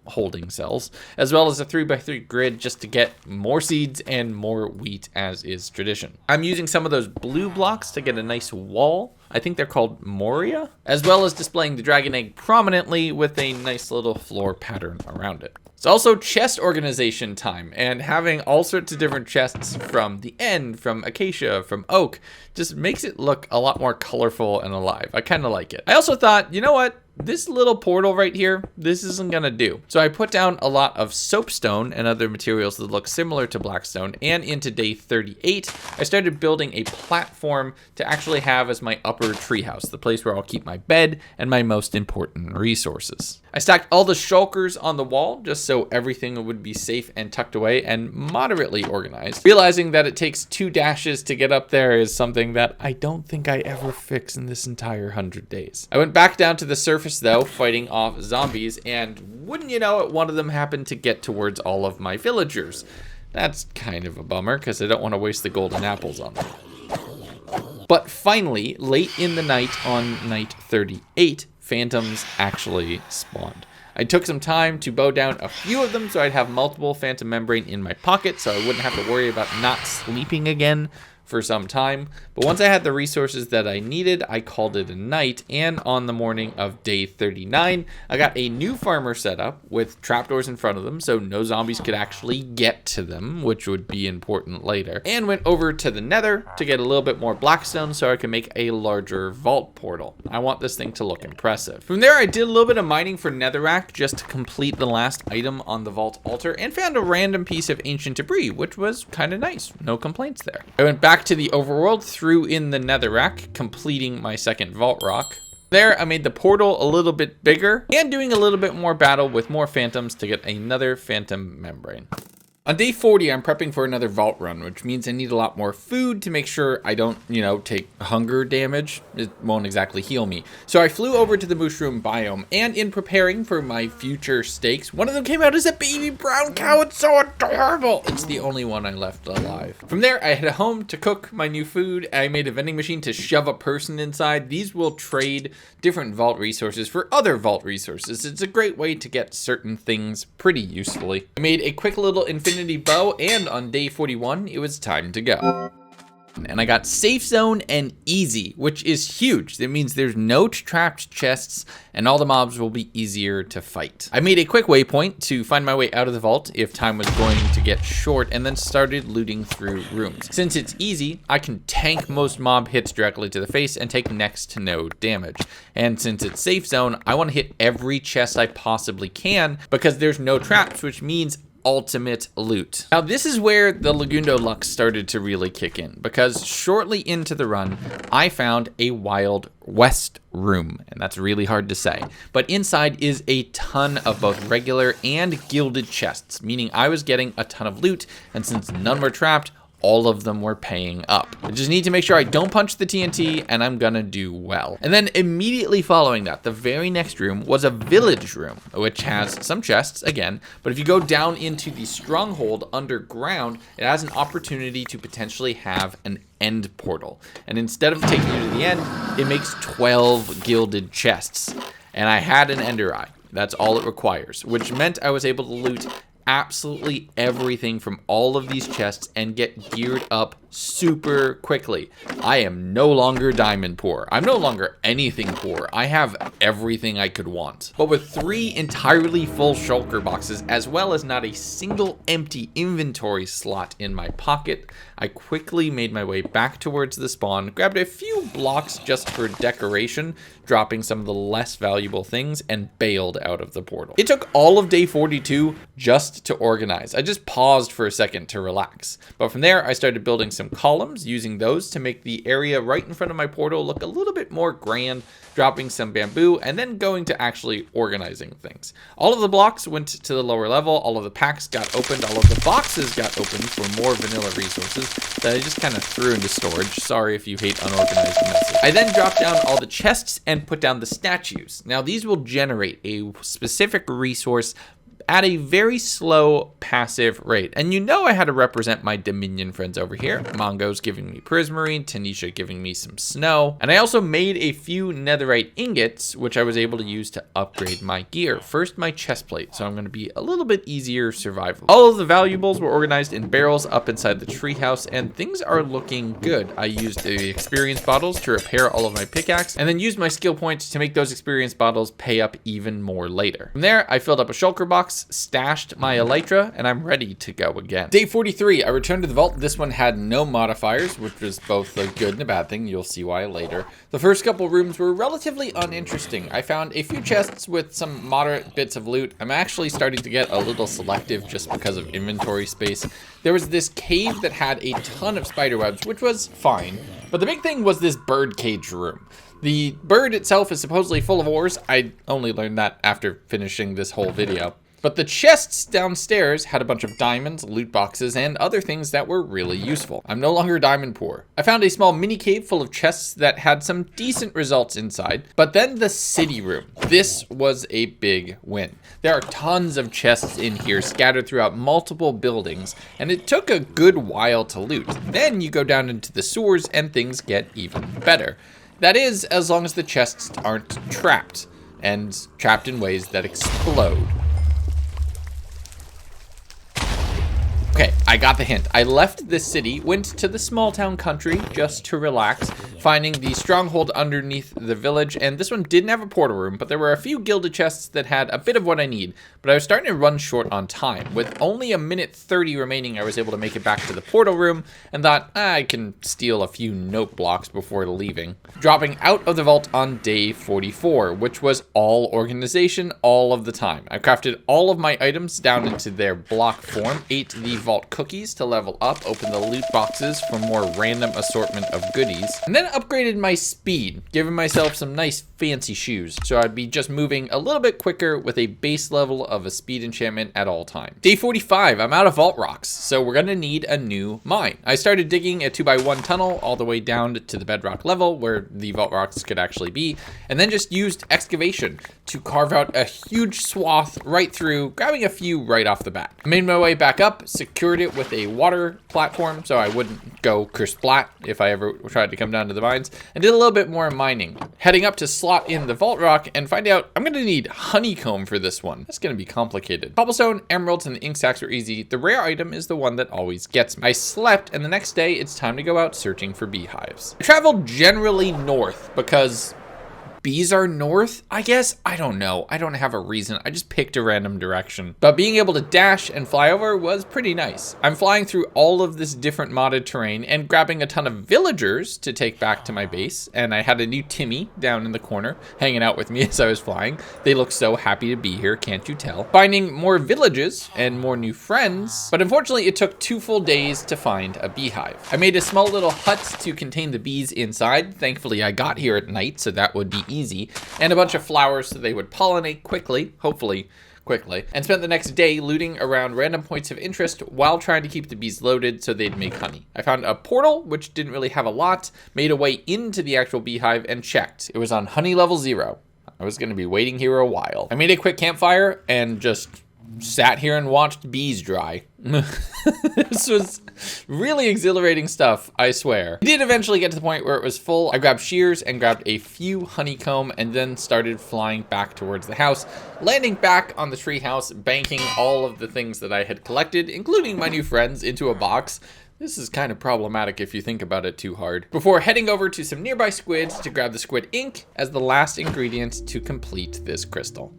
holding cells, as well as a 3x3 grid just to get more seeds and more wheat, as is tradition. I'm using some of those blue blocks to get a nice wall. I think they're called Moria, as well as displaying the dragon egg prominently with a nice little floor pattern around it. It's also chest organization time, and having all sorts of different chests from the end, from acacia, from oak, just makes it look a lot more colorful and alive. I kind of like it. I also thought, you know what? This little portal right here, this isn't gonna do. So I put down a lot of soapstone and other materials that look similar to blackstone, and into day 38, I started building a platform to actually have as my upper treehouse, the place where I'll keep my bed and my most important resources. I stacked all the shulkers on the wall just so everything would be safe and tucked away and moderately organized. Realizing that it takes 2 dashes to get up there is something that I don't think I ever fix in this entire 100 days. I went back down to the surface though, fighting off zombies, and wouldn't you know it, one of them happened to get towards all of my villagers. That's kind of a bummer because I don't want to waste the golden apples on them. But finally, late in the night on night 38, phantoms actually spawned. I took some time to bow down a few of them so I'd have multiple phantom membrane in my pocket so I wouldn't have to worry about not sleeping again for some time. But once I had the resources that I needed, I called it a night, and on the morning of day 39, I got a new farmer set up with trapdoors in front of them so no zombies could actually get to them, which would be important later, and went over to the nether to get a little bit more blackstone so I could make a larger vault portal. I want this thing to look impressive. From there, I did a little bit of mining for netherrack just to complete the last item on the vault altar, and found a random piece of ancient debris, which was kind of nice. No complaints there. I went back to the overworld, threw in the netherrack, completing my second vault rock. There, I made the portal a little bit bigger and doing a little bit more battle with more phantoms to get another phantom membrane. On day 40, I'm prepping for another vault run, which means I need a lot more food to make sure I don't, take hunger damage. It won't exactly heal me. So I flew over to the mushroom biome, and in preparing for my future steaks, one of them came out as a baby brown cow. It's so adorable. It's the only one I left alive. From there, I headed home to cook my new food. I made a vending machine to shove a person inside. These will trade different vault resources for other vault resources. It's a great way to get certain things pretty usefully. I made a quick little infinity bow, and on day 41, it was time to go. And I got safe zone and easy, which is huge. That means there's no trapped chests and all the mobs will be easier to fight. I made a quick waypoint to find my way out of the vault if time was going to get short, and then started looting through rooms. Since it's easy, I can tank most mob hits directly to the face and take next to no damage. And since it's safe zone, I want to hit every chest I possibly can because there's no traps, which means ultimate loot. Now this is where the Legundo luck started to really kick in, because shortly into the run, I found a Wild West room, and that's really hard to say. But inside is a ton of both regular and gilded chests, meaning I was getting a ton of loot, and since none were trapped, all of them were paying up. I just need to make sure I don't punch the TNT, and I'm gonna do well. And then immediately following that, the very next room was a village room, which has some chests again, but if you go down into the stronghold underground, it has an opportunity to potentially have an end portal. And instead of taking you to the end, it makes 12 gilded chests. And I had an ender eye. That's all it requires, which meant I was able to loot absolutely everything from all of these chests and get geared up super quickly. I am no longer diamond poor. I'm no longer anything poor. I have everything I could want. But with 3 entirely full shulker boxes, as well as not a single empty inventory slot in my pocket, I quickly made my way back towards the spawn, grabbed a few blocks just for decoration, dropping some of the less valuable things, and bailed out of the portal. It took all of day 42 just to organize. I just paused for a second to relax. But from there, I started building some columns, using those to make the area right in front of my portal look a little bit more grand, dropping some bamboo, and then going to actually organizing things. All of the blocks went to the lower level, all of the packs got opened, all of the boxes got opened for more vanilla resources that I just kind of threw into storage. Sorry if you hate unorganized messes. I then dropped down all the chests and put down the statues. Now these will generate a specific resource at a very slow passive rate. And I had to represent my Dominion friends over here. Mongo's giving me prismarine, Tanisha giving me some snow. And I also made a few netherite ingots, which I was able to use to upgrade my gear. First, my chest plate, so I'm going to be a little bit easier survivable. All of the valuables were organized in barrels up inside the treehouse, and things are looking good. I used the experience bottles to repair all of my pickaxe, and then used my skill points to make those experience bottles pay up even more later. From there, I filled up a shulker box, stashed my elytra, and I'm ready to go again. Day 43, I returned to the vault. This one had no modifiers, which was both a good and a bad thing. You'll see why later. The first couple rooms were relatively uninteresting. I found a few chests with some moderate bits of loot. I'm actually starting to get a little selective just because of inventory space. There was this cave that had a ton of spider webs, which was fine, but the big thing was this bird cage room. The bird itself is supposedly full of ores. I only learned that after finishing this whole video. But the chests downstairs had a bunch of diamonds, loot boxes, and other things that were really useful. I'm no longer diamond poor. I found a small mini cave full of chests that had some decent results inside. But then the city room. This was a big win. There are tons of chests in here scattered throughout multiple buildings, and it took a good while to loot. Then you go down into the sewers and things get even better. That is, as long as the chests aren't trapped, and trapped in ways that explode. Okay, I got the hint. I left the city, went to the small town country just to relax, finding the stronghold underneath the village, and this one didn't have a portal room, but there were a few gilded chests that had a bit of what I need, but I was starting to run short on time. With only a minute 30 remaining, I was able to make it back to the portal room, and thought, I can steal a few note blocks before leaving. Dropping out of the vault on day 44, which was all organization all of the time. I crafted all of my items down into their block form, ate the vault cookies to level up, open the loot boxes for more random assortment of goodies, and then upgraded my speed, giving myself some nice fancy shoes, so I'd be just moving a little bit quicker with a base level of a speed enchantment at all times. Day 45, I'm out of vault rocks, so we're gonna need a new mine. I started digging a 2x1 tunnel all the way down to the bedrock level where the vault rocks could actually be, and then just used excavation to carve out a huge swath right through, grabbing a few right off the bat. I made my way back up, secured it with a water platform so I wouldn't go kersplat if I ever tried to come down to the mines, and did a little bit more mining. Heading up to slot in the vault rock and find out I'm gonna need honeycomb for this one. That's gonna be complicated. Cobblestone, emeralds, and the ink sacks are easy. The rare item is the one that always gets me. I slept, and the next day it's time to go out searching for beehives. I traveled generally north because bees are north, I guess? I don't know. I don't have a reason. I just picked a random direction. But being able to dash and fly over was pretty nice. I'm flying through all of this different modded terrain and grabbing a ton of villagers to take back to my base. And I had a new Timmy down in the corner hanging out with me as I was flying. They look so happy to be here, can't you tell? Finding more villages and more new friends. But unfortunately, it took 2 full days to find a beehive. I made a small little hut to contain the bees inside. Thankfully, I got here at night, so that would be easy, and a bunch of flowers so they would pollinate quickly, hopefully quickly, and spent the next day looting around random points of interest while trying to keep the bees loaded so they'd make honey. I found a portal, which didn't really have a lot, made a way into the actual beehive and checked. It was on honey level 0. I was going to be waiting here a while. I made a quick campfire and just sat here and watched bees dry. This was really exhilarating stuff, I swear. I did eventually get to the point where it was full. I grabbed shears and grabbed a few honeycomb and then started flying back towards the house, landing back on the treehouse, banking all of the things that I had collected, including my new friends, into a box. This is kind of problematic if you think about it too hard. Before heading over to some nearby squids to grab the squid ink as the last ingredient to complete this crystal.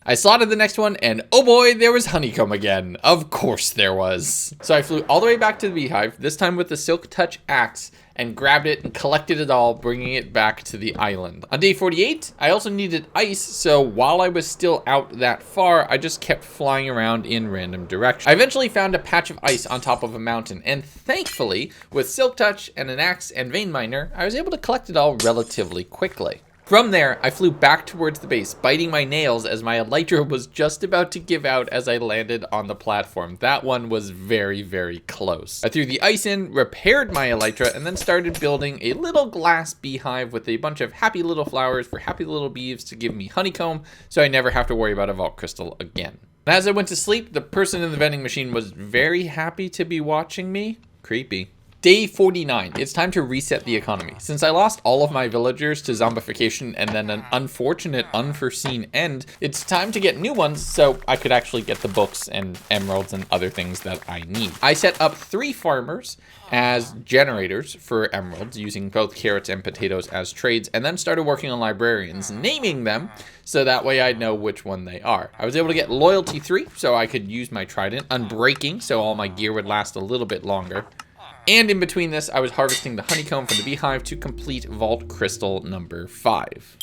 I slotted the next one, and oh boy, there was honeycomb again. Of course there was. So I flew all the way back to the beehive, this time with the Silk Touch axe, and grabbed it and collected it all, bringing it back to the island. On day 48, I also needed ice, so while I was still out that far, I just kept flying around in random directions. I eventually found a patch of ice on top of a mountain, and thankfully, with Silk Touch and an axe and vein miner, I was able to collect it all relatively quickly. From there, I flew back towards the base, biting my nails as my elytra was just about to give out as I landed on the platform. That one was very, very close. I threw the ice in, repaired my elytra, and then started building a little glass beehive with a bunch of happy little flowers for happy little bees to give me honeycomb, so I never have to worry about a vault crystal again. And as I went to sleep, the person in the vending machine was very happy to be watching me. Creepy. Day 49, it's time to reset the economy. Since I lost all of my villagers to zombification and then an unfortunate, unforeseen end, it's time to get new ones so I could actually get the books and emeralds and other things that I need. I set up 3 farmers as generators for emeralds, using both carrots and potatoes as trades, and then started working on librarians, naming them so that way I know which one they are. I was able to get loyalty 3 so I could use my trident, unbreaking so all my gear would last a little bit longer. And in between this, I was harvesting the honeycomb from the beehive to complete vault crystal number 5.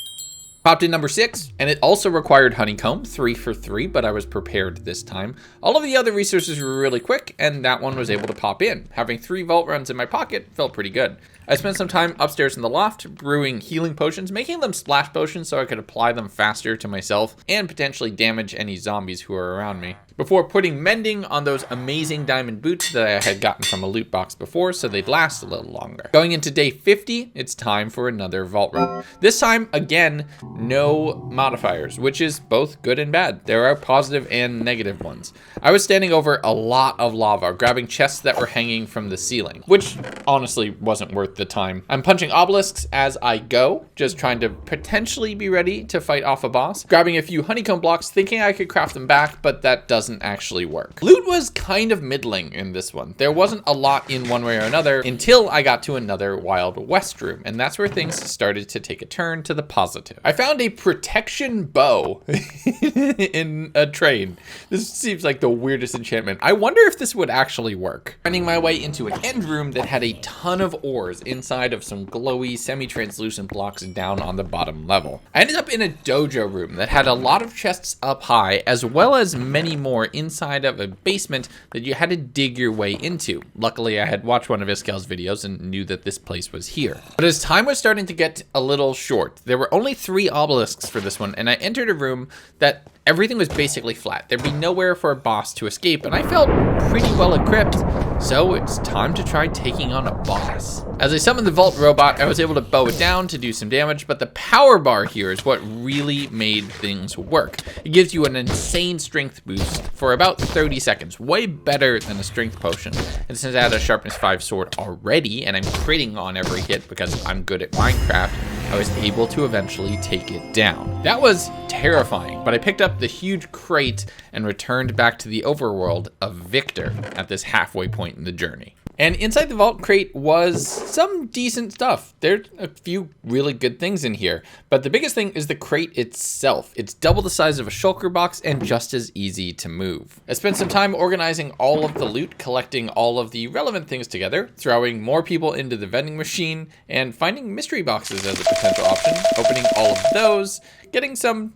Popped in number 6, and it also required honeycomb, 3 for 3, but I was prepared this time. All of the other resources were really quick, and that one was able to pop in. Having 3 vault runs in my pocket felt pretty good. I spent some time upstairs in the loft, brewing healing potions, making them splash potions so I could apply them faster to myself and potentially damage any zombies who are around me, before putting mending on those amazing diamond boots that I had gotten from a loot box before so they'd last a little longer. Going into day 50, it's time for another vault run. This time, again, no modifiers, which is both good and bad. There are positive and negative ones. I was standing over a lot of lava, grabbing chests that were hanging from the ceiling, which honestly wasn't worth the time. I'm punching obelisks as I go, just trying to potentially be ready to fight off a boss. Grabbing a few honeycomb blocks, thinking I could craft them back, but that doesn't actually work. Loot was kind of middling in this one. There wasn't a lot in one way or another until I got to another Wild West room, and that's where things started to take a turn to the positive. I found a protection bow in a train. This seems like the weirdest enchantment. I wonder if this would actually work. Finding my way into an end room that had a ton of ores inside of some glowy, semi-translucent blocks down on the bottom level. I ended up in a dojo room that had a lot of chests up high, as well as many more more inside of a basement that you had to dig your way into. Luckily, I had watched one of Iskel's videos and knew that this place was here. But as time was starting to get a little short, there were only 3 obelisks for this one, and I entered a room that everything was basically flat. There'd be nowhere for a boss to escape, and I felt pretty well equipped, so it's time to try taking on a boss. As I summoned the Vault robot, I was able to bow it down to do some damage, but the power bar here is what really made things work. It gives you an insane strength boost for about 30 seconds, way better than a strength potion. And since I had a sharpness 5 sword already, and I'm critting on every hit because I'm good at Minecraft, I was able to eventually take it down. That was terrifying, but I picked up the huge crate and returned back to the overworld of Victor at this halfway point in the journey. And inside the vault crate was some decent stuff. There's a few really good things in here, but the biggest thing is the crate itself. It's double the size of a shulker box and just as easy to move. I spent some time organizing all of the loot, collecting all of the relevant things together, throwing more people into the vending machine, and finding mystery boxes as a potential option, opening all of those, getting some,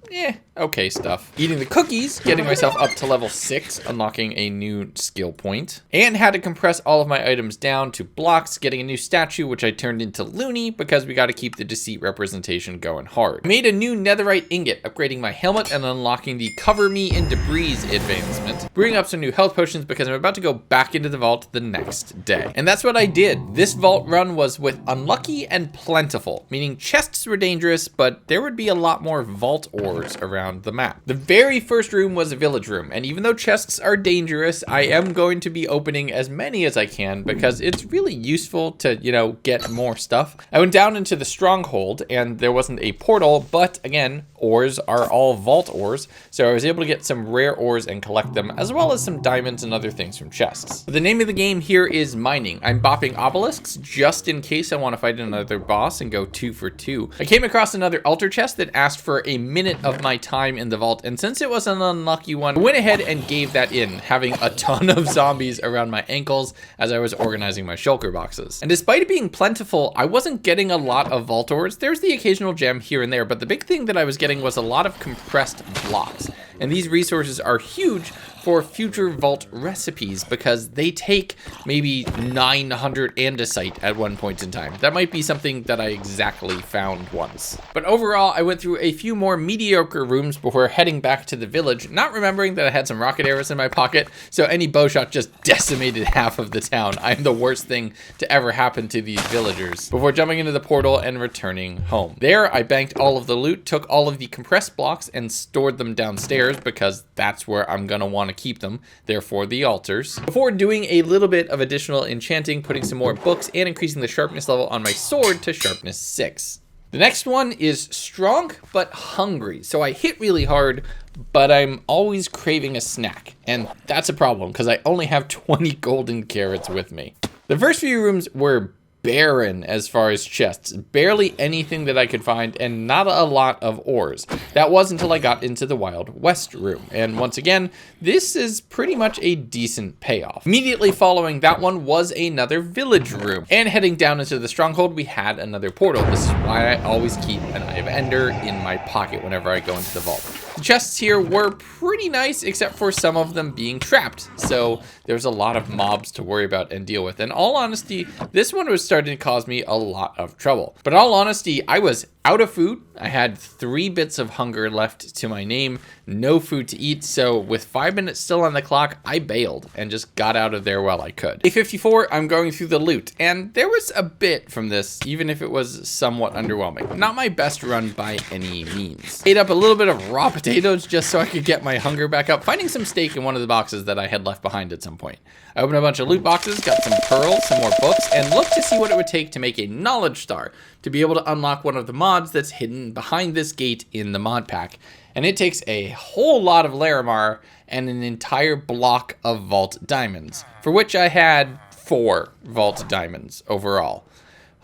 okay stuff. Eating the cookies, getting myself up to level 6, unlocking a new skill point, and had to compress all of my items down to blocks, getting a new statue, which I turned into Looney because we got to keep the deceit representation going hard. I made a new netherite ingot, upgrading my helmet and unlocking the cover me in debris advancement, brewing up some new health potions because I'm about to go back into the vault the next day. And that's what I did. This vault run was with unlucky and plentiful, meaning chests were dangerous, but there would be a lot more vault ores around the map. The very first room was a village room, and even though chests are dangerous, I am going to be opening as many as I can because it's really useful to, get more stuff. I went down into the stronghold and there wasn't a portal, but again, ores are all vault ores, so I was able to get some rare ores and collect them, as well as some diamonds and other things from chests. But the name of the game here is mining. I'm bopping obelisks just in case I want to fight another boss and go 2 for 2. I came across another altar chest that asked for a minute of my time in the vault, and since it was an unlucky one, I went ahead and gave that in, having a ton of zombies around my ankles as I was organizing my shulker boxes. And despite it being plentiful, I wasn't getting a lot of vault ores. There's the occasional gem here and there, but the big thing that I was getting was a lot of compressed blocks. And these resources are huge for future vault recipes because they take maybe 900 andesite at one point in time. That might be something that I exactly found once. But overall, I went through a few more mediocre rooms before heading back to the village, not remembering that I had some rocket arrows in my pocket, so any bow shot just decimated half of the town. I'm the worst thing to ever happen to these villagers. Before jumping into the portal and returning home. There, I banked all of the loot, took all of the compressed blocks, and stored them downstairs because that's where I'm gonna want to keep them, therefore the altars. Before doing a little bit of additional enchanting, putting some more books, and increasing the sharpness level on my sword to sharpness 6. The next one is strong but hungry. So I hit really hard, but I'm always craving a snack. And that's a problem because I only have 20 golden carrots with me. The first few rooms were barren as far as chests, barely anything that I could find, and not a lot of ores. That was until I got into the Wild West room, and once again, this is pretty much a decent payoff. Immediately following that one was another village room, and heading down into the stronghold, we had another portal. This is why I always keep an Eye of Ender in my pocket whenever I go into the vault. The chests here were pretty nice, except for some of them being trapped, so there's a lot of mobs to worry about and deal with. In all honesty, this one was starting to cause me a lot of trouble. But in all honesty, I was out of food. I had 3 bits of hunger left to my name, no food to eat, so with 5 minutes still on the clock, I bailed and just got out of there while I could. Day 54, I'm going through the loot, and there was a bit from this, even if it was somewhat underwhelming. Not my best run by any means. Ate up a little bit of raw potatoes just so I could get my hunger back up, finding some steak in one of the boxes that I had left behind at some point. I opened a bunch of loot boxes, got some pearls, some more books, and looked to see what it would take to make a knowledge star to be able to unlock one of the mods that's hidden behind this gate in the mod pack. And it takes a whole lot of Larimar and an entire block of vault diamonds, for which I had 4 vault diamonds overall.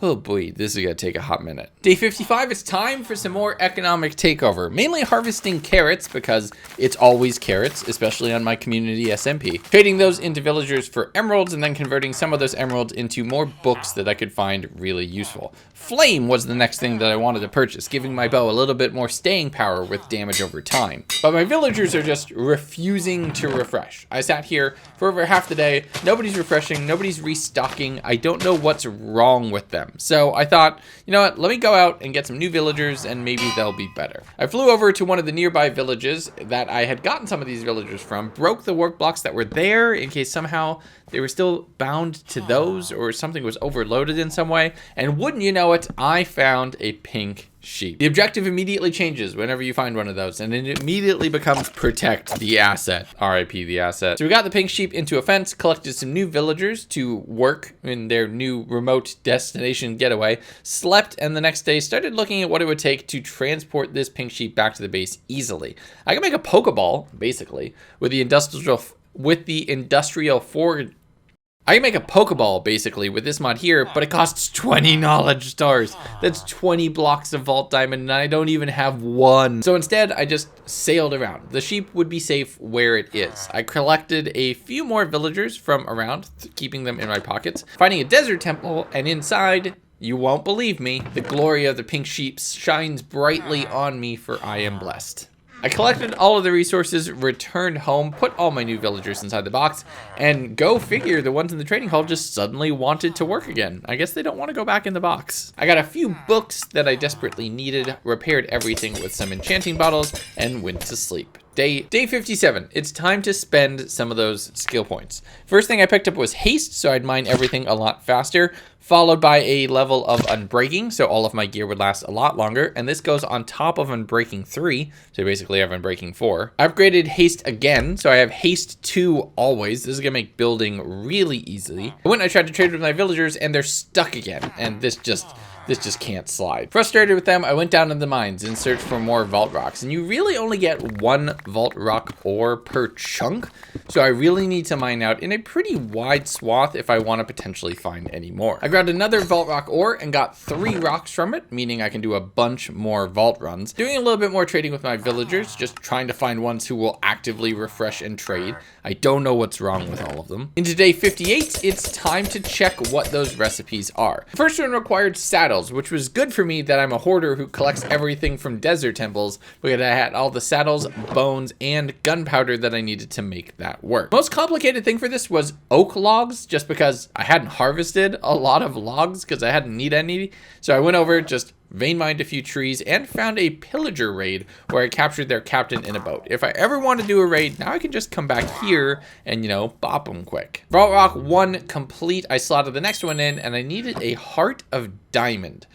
Oh boy, this is gonna take a hot minute. Day 55, it's time for some more economic takeover. Mainly harvesting carrots because it's always carrots, especially on my community SMP. Trading those into villagers for emeralds and then converting some of those emeralds into more books that I could find really useful. Flame was the next thing that I wanted to purchase, giving my bow a little bit more staying power with damage over time. But my villagers are just refusing to refresh. I sat here for over half the day, nobody's refreshing, nobody's restocking. I don't know what's wrong with them. So I thought, you know what, let me go out and get some new villagers and maybe they'll be better. I flew over to one of the nearby villages that I had gotten some of these villagers from, broke the work blocks that were there in case somehow they were still bound to those or something was overloaded in some way. And wouldn't you know it, I found a pink sheep. The objective immediately changes whenever you find one of those, and it immediately becomes protect the asset. RIP the asset. So we got the pink sheep into a fence, collected some new villagers to work in their new remote destination getaway, slept, and the next day started looking at what it would take to transport this pink sheep back to the base easily. I can make a Pokeball, basically, with the industrial forward. I can make a Pokeball, basically, with this mod here, but it costs 20 knowledge stars. That's 20 blocks of Vault Diamond, and I don't even have one. So instead, I just sailed around. The sheep would be safe where it is. I collected a few more villagers from around, keeping them in my pockets, finding a desert temple, and inside, you won't believe me, the glory of the pink sheep shines brightly on me, for I am blessed. I collected all of the resources, returned home, put all my new villagers inside the box, and go figure, the ones in the trading hall just suddenly wanted to work again. I guess they don't want to go back in the box. I got a few books that I desperately needed, repaired everything with some enchanting bottles, and went to sleep. Day 57, it's time to spend some of those skill points. First thing I picked up was haste, so I'd mine everything a lot faster, followed by a level of unbreaking, so all of my gear would last a lot longer, and this goes on top of unbreaking 3, so basically I have unbreaking 4. I upgraded haste again, so I have haste 2 always. This is gonna make building really easily. I went and I tried to trade with my villagers, and they're stuck again, and this just can't slide. Frustrated with them, I went down to the mines in search for more vault rocks, and you really only get 1 vault rock ore per chunk, so I really need to mine out in a pretty wide swath if I want to potentially find any more. I grabbed another vault rock ore and got 3 rocks from it, meaning I can do a bunch more vault runs. Doing a little bit more trading with my villagers, just trying to find ones who will actively refresh and trade. I don't know what's wrong with all of them. Into day 58, it's time to check what those recipes are. The first one required saddles, which was good for me that I'm a hoarder who collects everything from desert temples, because I had all the saddles, bones, and gunpowder that I needed to make that work. Most complicated thing for this was oak logs, just because I hadn't harvested a lot of logs because I hadn't need any. So I went over, just vein mined a few trees, and found a pillager raid where I captured their captain in a boat. If I ever want to do a raid, now I can just come back here and, you know, bop them quick. Vault Rock 1 complete. I slotted the next one in, and I needed a Heart of Diamond.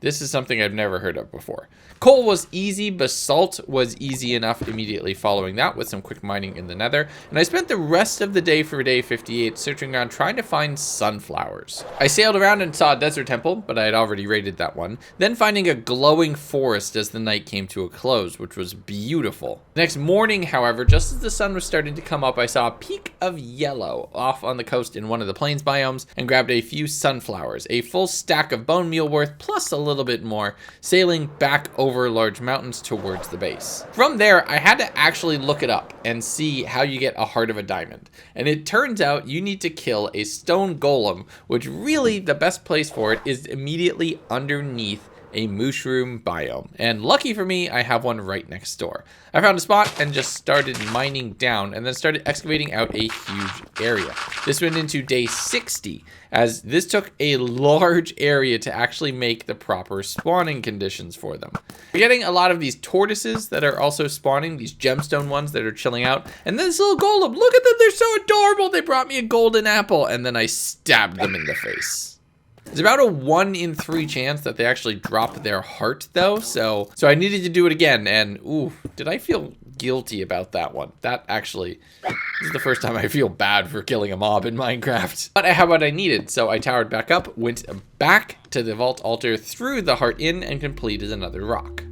This is something I've never heard of before. Coal was easy, basalt was easy enough immediately following that with some quick mining in the nether, and I spent the rest of the day for day 58 searching around trying to find sunflowers. I sailed around and saw a desert temple, but I had already raided that one, then finding a glowing forest as the night came to a close, which was beautiful. The next morning, however, just as the sun was starting to come up, I saw a peak of yellow off on the coast in one of the plains biomes and grabbed a few sunflowers, a full stack of bone meal worth plus a little bit more, sailing back over large mountains towards the base. From there, I had to actually look it up and see how you get a Heart of a Diamond. And it turns out you need to kill a stone golem, which really the best place for it is immediately underneath a mushroom biome. And lucky for me, I have one right next door. I found a spot and just started mining down and then started excavating out a huge area. This went into day 60, as this took a large area to actually make the proper spawning conditions for them. We're getting a lot of these tortoises that are also spawning, these gemstone ones that are chilling out, and this little golem, look at them, they're so adorable. They brought me a golden apple, and then I stabbed them in the face. There's about a 1 in 3 chance that they actually drop their heart though, so I needed to do it again, and ooh, did I feel guilty about that one. That actually, this is the first time I feel bad for killing a mob in Minecraft. But I had what I needed, so I towered back up, went back to the vault altar, threw the heart in, and completed another rock.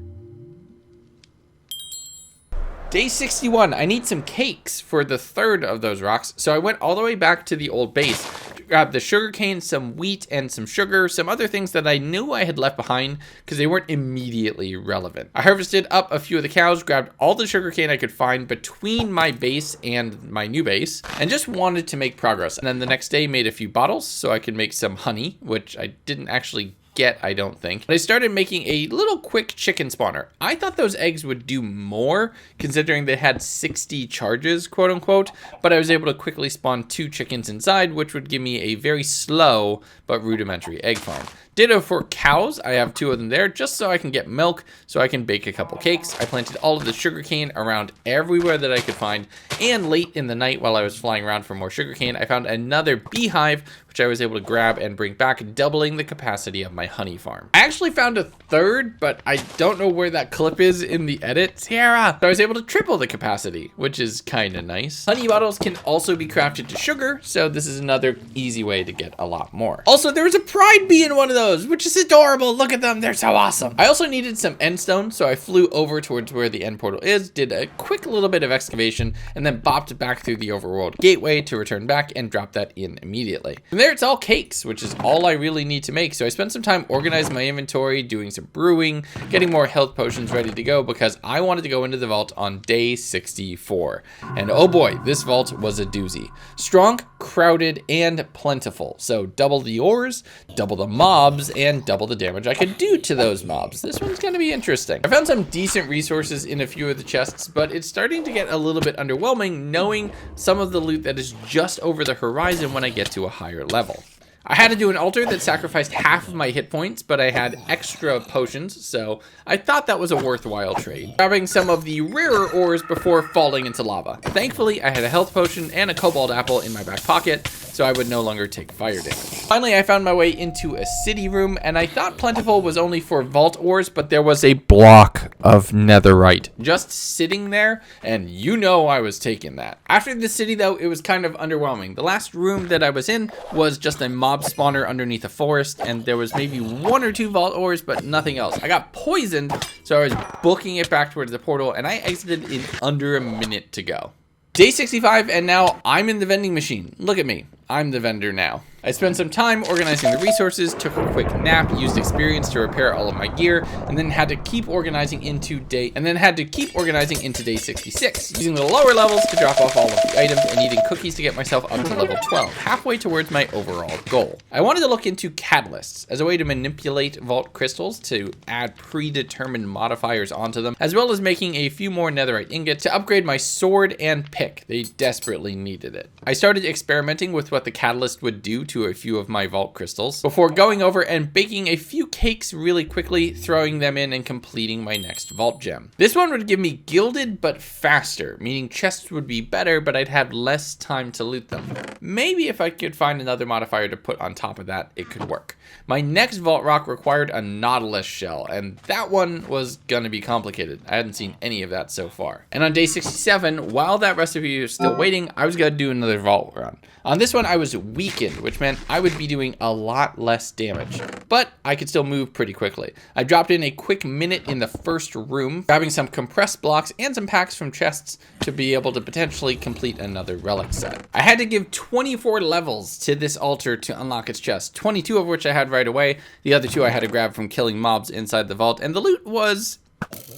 Day 61, I need some cakes for the third of those rocks, so I went all the way back to the old base, grabbed the sugarcane, some wheat, and some sugar, some other things that I knew I had left behind because they weren't immediately relevant. I harvested up a few of the cows, grabbed all the sugarcane I could find between my base and my new base, and just wanted to make progress. And then the next day made a few bottles so I could make some honey, which I didn't actually get, I don't think. But I started making a little quick chicken spawner. I thought those eggs would do more considering they had 60 charges, quote unquote, but I was able to quickly spawn 2 chickens inside, which would give me a very slow but rudimentary egg farm. Ditto for cows. I have 2 of them there just so I can get milk so I can bake a couple cakes. I planted all of the sugarcane around everywhere that I could find, and late in the night while I was flying around for more sugarcane, I found another beehive which I was able to grab and bring back, doubling the capacity of my honey farm. I actually found a third, but I don't know where that clip is in the edit. Sierra! So I was able to triple the capacity, which is kind of nice. Honey bottles can also be crafted to sugar, so this is another easy way to get a lot more. Also, there was a pride bee in one of those, which is adorable. Look at them, they're so awesome. I also needed some endstone, so I flew over towards where the end portal is, did a quick little bit of excavation, and then bopped back through the overworld gateway to return back and drop that in immediately. From there, it's all cakes, which is all I really need to make. So I spent some time organizing my inventory, doing some brewing, getting more health potions ready to go because I wanted to go into the vault on day 64. And oh boy, this vault was a doozy. Strong, crowded, and plentiful. So double the ores, double the mobs, and double the damage I could do to those mobs. This one's gonna be interesting. I found some decent resources in a few of the chests, but it's starting to get a little bit underwhelming knowing some of the loot that is just over the horizon when I get to a higher level. I had to do an altar that sacrificed half of my hit points, but I had extra potions, so I thought that was a worthwhile trade. Grabbing some of the rarer ores before falling into lava. Thankfully, I had a health potion and a cobalt apple in my back pocket, so I would no longer take fire damage. Finally, I found my way into a city room, and I thought plentiful was only for vault ores, but there was a block of netherite just sitting there, and you know I was taking that. After the city, though, it was kind of underwhelming. The last room that I was in was just a mob spawner underneath a forest, and there was maybe 1 or 2 vault ores, but nothing else. I got poisoned, so I was booking it back towards the portal, and I exited in under a minute to go. Day 65, and now I'm in the vending machine. Look at me. I'm the vendor now. I spent some time organizing the resources, took a quick nap, used experience to repair all of my gear, and then had to keep organizing into day 66, using the lower levels to drop off all of the items and eating cookies to get myself up to level 12, halfway towards my overall goal. I wanted to look into catalysts as a way to manipulate vault crystals to add predetermined modifiers onto them, as well as making a few more netherite ingots to upgrade my sword and pick. They desperately needed it. I started experimenting with what the catalyst would do to a few of my vault crystals before going over and baking a few cakes really quickly, throwing them in and completing my next vault gem. This one would give me gilded but faster, meaning chests would be better, but I'd have less time to loot them. Maybe if I could find another modifier to put on top of that, it could work. My next vault rock required a nautilus shell, and that one was gonna be complicated. I hadn't seen any of that so far. And on day 67, while that recipe was still waiting, I was gonna do another vault run. On this one, I was weakened, which meant I would be doing a lot less damage, but I could still move pretty quickly. I dropped in a quick minute in the first room, grabbing some compressed blocks and some packs from chests to be able to potentially complete another relic set. I had to give 24 levels to this altar to unlock its chest, 22 of which I had right away. The other 2 I had to grab from killing mobs inside the vault, and the loot was...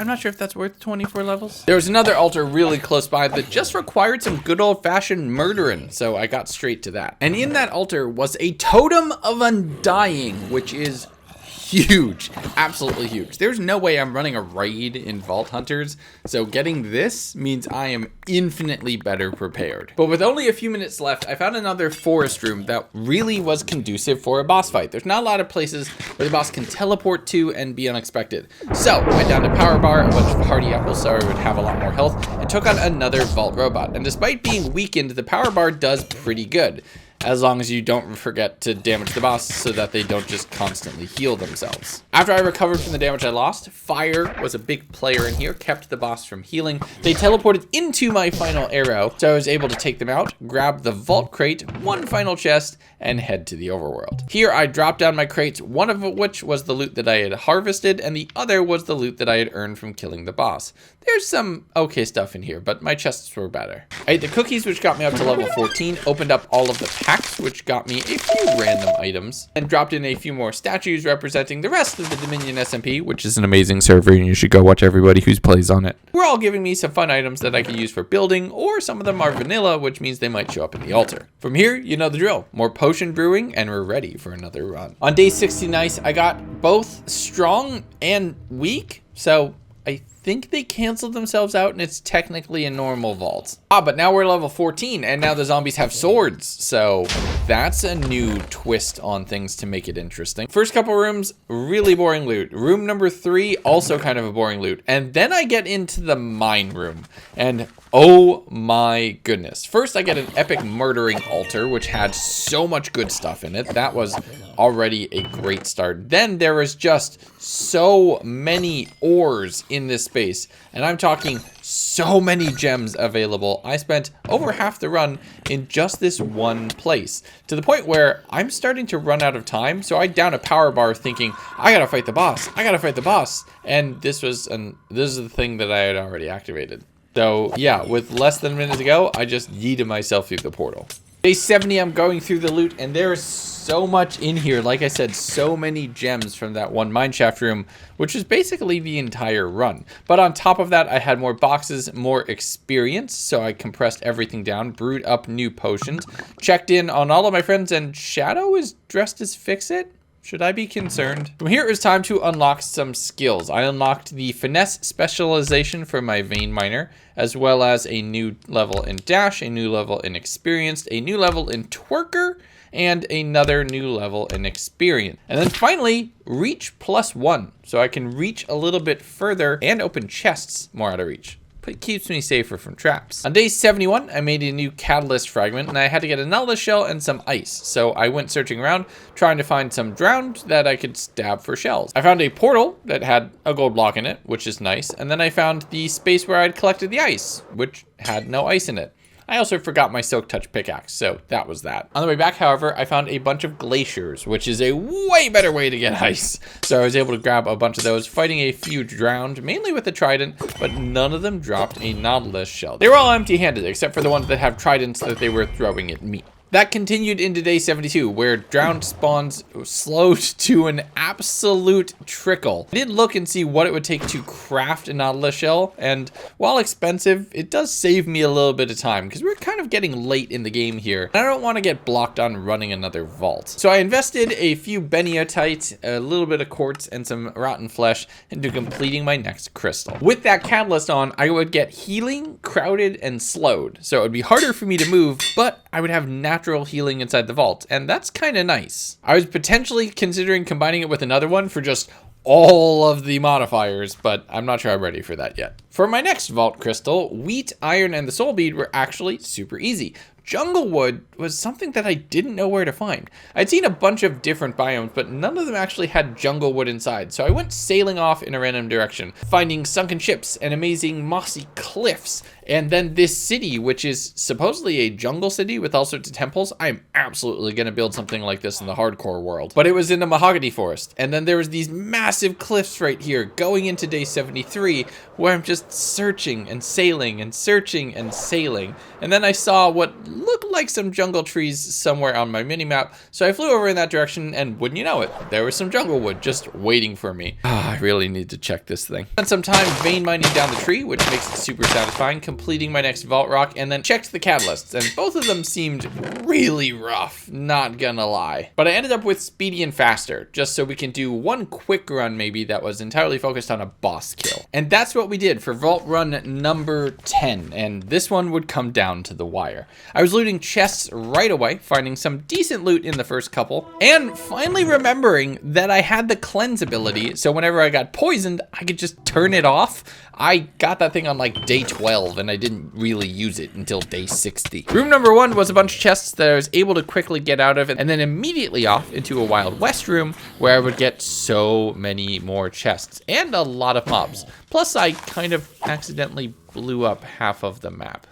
I'm not sure if that's worth 24 levels. There was another altar really close by that just required some good old-fashioned murdering, so I got straight to that. And in that altar was a totem of undying, which is huge, absolutely huge. There's no way I'm running a raid in Vault Hunters, so getting this means I am infinitely better prepared. But with only a few minutes left, I found another forest room that really was conducive for a boss fight. There's not a lot of places where the boss can teleport to and be unexpected. So I went down to Power Bar, a bunch of Hardy Apples so I would have a lot more health, and took on another Vault Robot. And despite being weakened, the Power Bar does pretty good, as long as you don't forget to damage the boss so that they don't just constantly heal themselves. After I recovered from the damage I lost, fire was a big player in here, kept the boss from healing. They teleported into my final arrow, so I was able to take them out, grab the vault crate, 1 final chest, and head to the overworld. Here I dropped down my crates, one of which was the loot that I had harvested, and the other was the loot that I had earned from killing the boss. There's some okay stuff in here, but my chests were better. I ate the cookies, which got me up to level 14, opened up all of the packs, which got me a few random items, and dropped in a few more statues representing the rest of the Dominion SMP, which is an amazing server, and you should go watch everybody who plays on it. We're all giving me some fun items that I can use for building, or some of them are vanilla, which means they might show up in the altar. From here, you know the drill. More potion brewing, and we're ready for another run. On day 69, I got both strong and weak, so I think they canceled themselves out and it's technically a normal vault. But now we're level 14 and now the zombies have swords. So that's a new twist on things to make it interesting. First couple rooms, really boring loot. Room number 3, also kind of a boring loot. And then I get into the mine room and oh my goodness. First I get an epic murdering altar, which had so much good stuff in it. That was already a great start. Then there was just so many ores in this space, and I'm talking so many gems available. I spent over half the run in just this one place, to the point where I'm starting to run out of time. So I down a power bar thinking, I gotta fight the boss, I gotta fight the boss. And this is the thing that I had already activated. So yeah, with less than a minute to go, I just yeeted myself through the portal. Day 70, I'm going through the loot, and there's so much in here. Like I said, so many gems from that one mineshaft room, which is basically the entire run. But on top of that, I had more boxes, more experience, so I compressed everything down, brewed up new potions, checked in on all of my friends, and Shadow is dressed as Fix-It? Should I be concerned? From here, it was time to unlock some skills. I unlocked the finesse specialization for my vein miner, as well as a new level in dash, a new level in experienced, a new level in twerker, and another new level in experience. And then finally, reach +1, so I can reach a little bit further and open chests more out of reach. But it keeps me safer from traps. On day 71, I made a new catalyst fragment, and I had to get a nautilus shell and some ice. So I went searching around, trying to find some drowned that I could stab for shells. I found a portal that had a gold block in it, which is nice. And then I found the space where I'd collected the ice, which had no ice in it. I also forgot my Silk Touch pickaxe, so that was that. On the way back, however, I found a bunch of glaciers, which is a way better way to get ice. So I was able to grab a bunch of those, fighting a few drowned, mainly with a trident, but none of them dropped a nautilus shell. They were all empty-handed, except for the ones that have tridents that they were throwing at me. That continued into day 72, where drowned spawns slowed to an absolute trickle. I did look and see what it would take to craft a nautilus shell, and while expensive, it does save me a little bit of time, because we're kind of getting late in the game here, and I don't want to get blocked on running another vault. So I invested a few beniotite, a little bit of quartz, and some rotten flesh into completing my next crystal. With that catalyst on, I would get healing, crowded, and slowed, so it would be harder for me to move, but I would have natural healing inside the vault, and that's kind of nice. I was potentially considering combining it with another one for just all of the modifiers, but I'm not sure I'm ready for that yet. For my next vault crystal, wheat, iron, and the soul bead were actually super easy. Jungle wood was something that I didn't know where to find. I'd seen a bunch of different biomes, but none of them actually had jungle wood inside, so I went sailing off in a random direction, finding sunken ships and amazing mossy cliffs, and then this city, which is supposedly a jungle city with all sorts of temples. I'm absolutely going to build something like this in the hardcore world. But it was in a mahogany forest, and then there was these massive cliffs right here going into day 73, where I'm just searching and sailing and searching and sailing, and then I saw what looked like some jungle trees somewhere on my mini-map, so I flew over in that direction, and wouldn't you know it, there was some jungle wood just waiting for me. I really need to check this thing. Spent some time vein mining down the tree, which makes it super satisfying, completing my next vault rock, and then checked the catalysts, and both of them seemed really rough, not gonna lie. But I ended up with speedy and faster, just so we can do one quick run maybe that was entirely focused on a boss kill. And that's what we did for vault run number 10, and this one would come down to the wire. I was looting chests right away, finding some decent loot in the first couple, and finally remembering that I had the cleanse ability, so whenever I got poisoned, I could just turn it off. I got that thing on like day 12, and I didn't really use it until day 60. Room number 1 was a bunch of chests that I was able to quickly get out of, and then immediately off into a Wild West room where I would get so many more chests and a lot of mobs. Plus, I kind of accidentally blew up half of the map.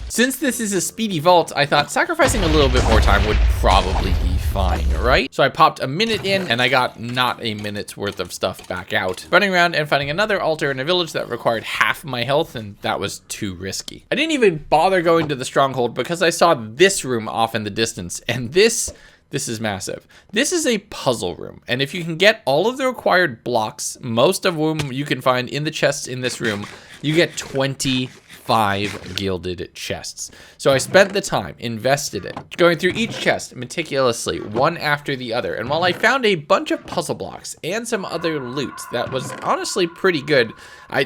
Since this is a speedy vault, I thought sacrificing a little bit more time would probably be satisfying, right? So I popped a minute in and I got not a minute's worth of stuff back out. Running around and finding another altar in a village that required half my health, and that was too risky. I didn't even bother going to the stronghold because I saw this room off in the distance, and this is massive. This is a puzzle room, and if you can get all of the required blocks, most of whom you can find in the chests in this room, you get 25 gilded chests. So I spent the time, invested it, going through each chest meticulously, one after the other. And while I found a bunch of puzzle blocks and some other loot that was honestly pretty good,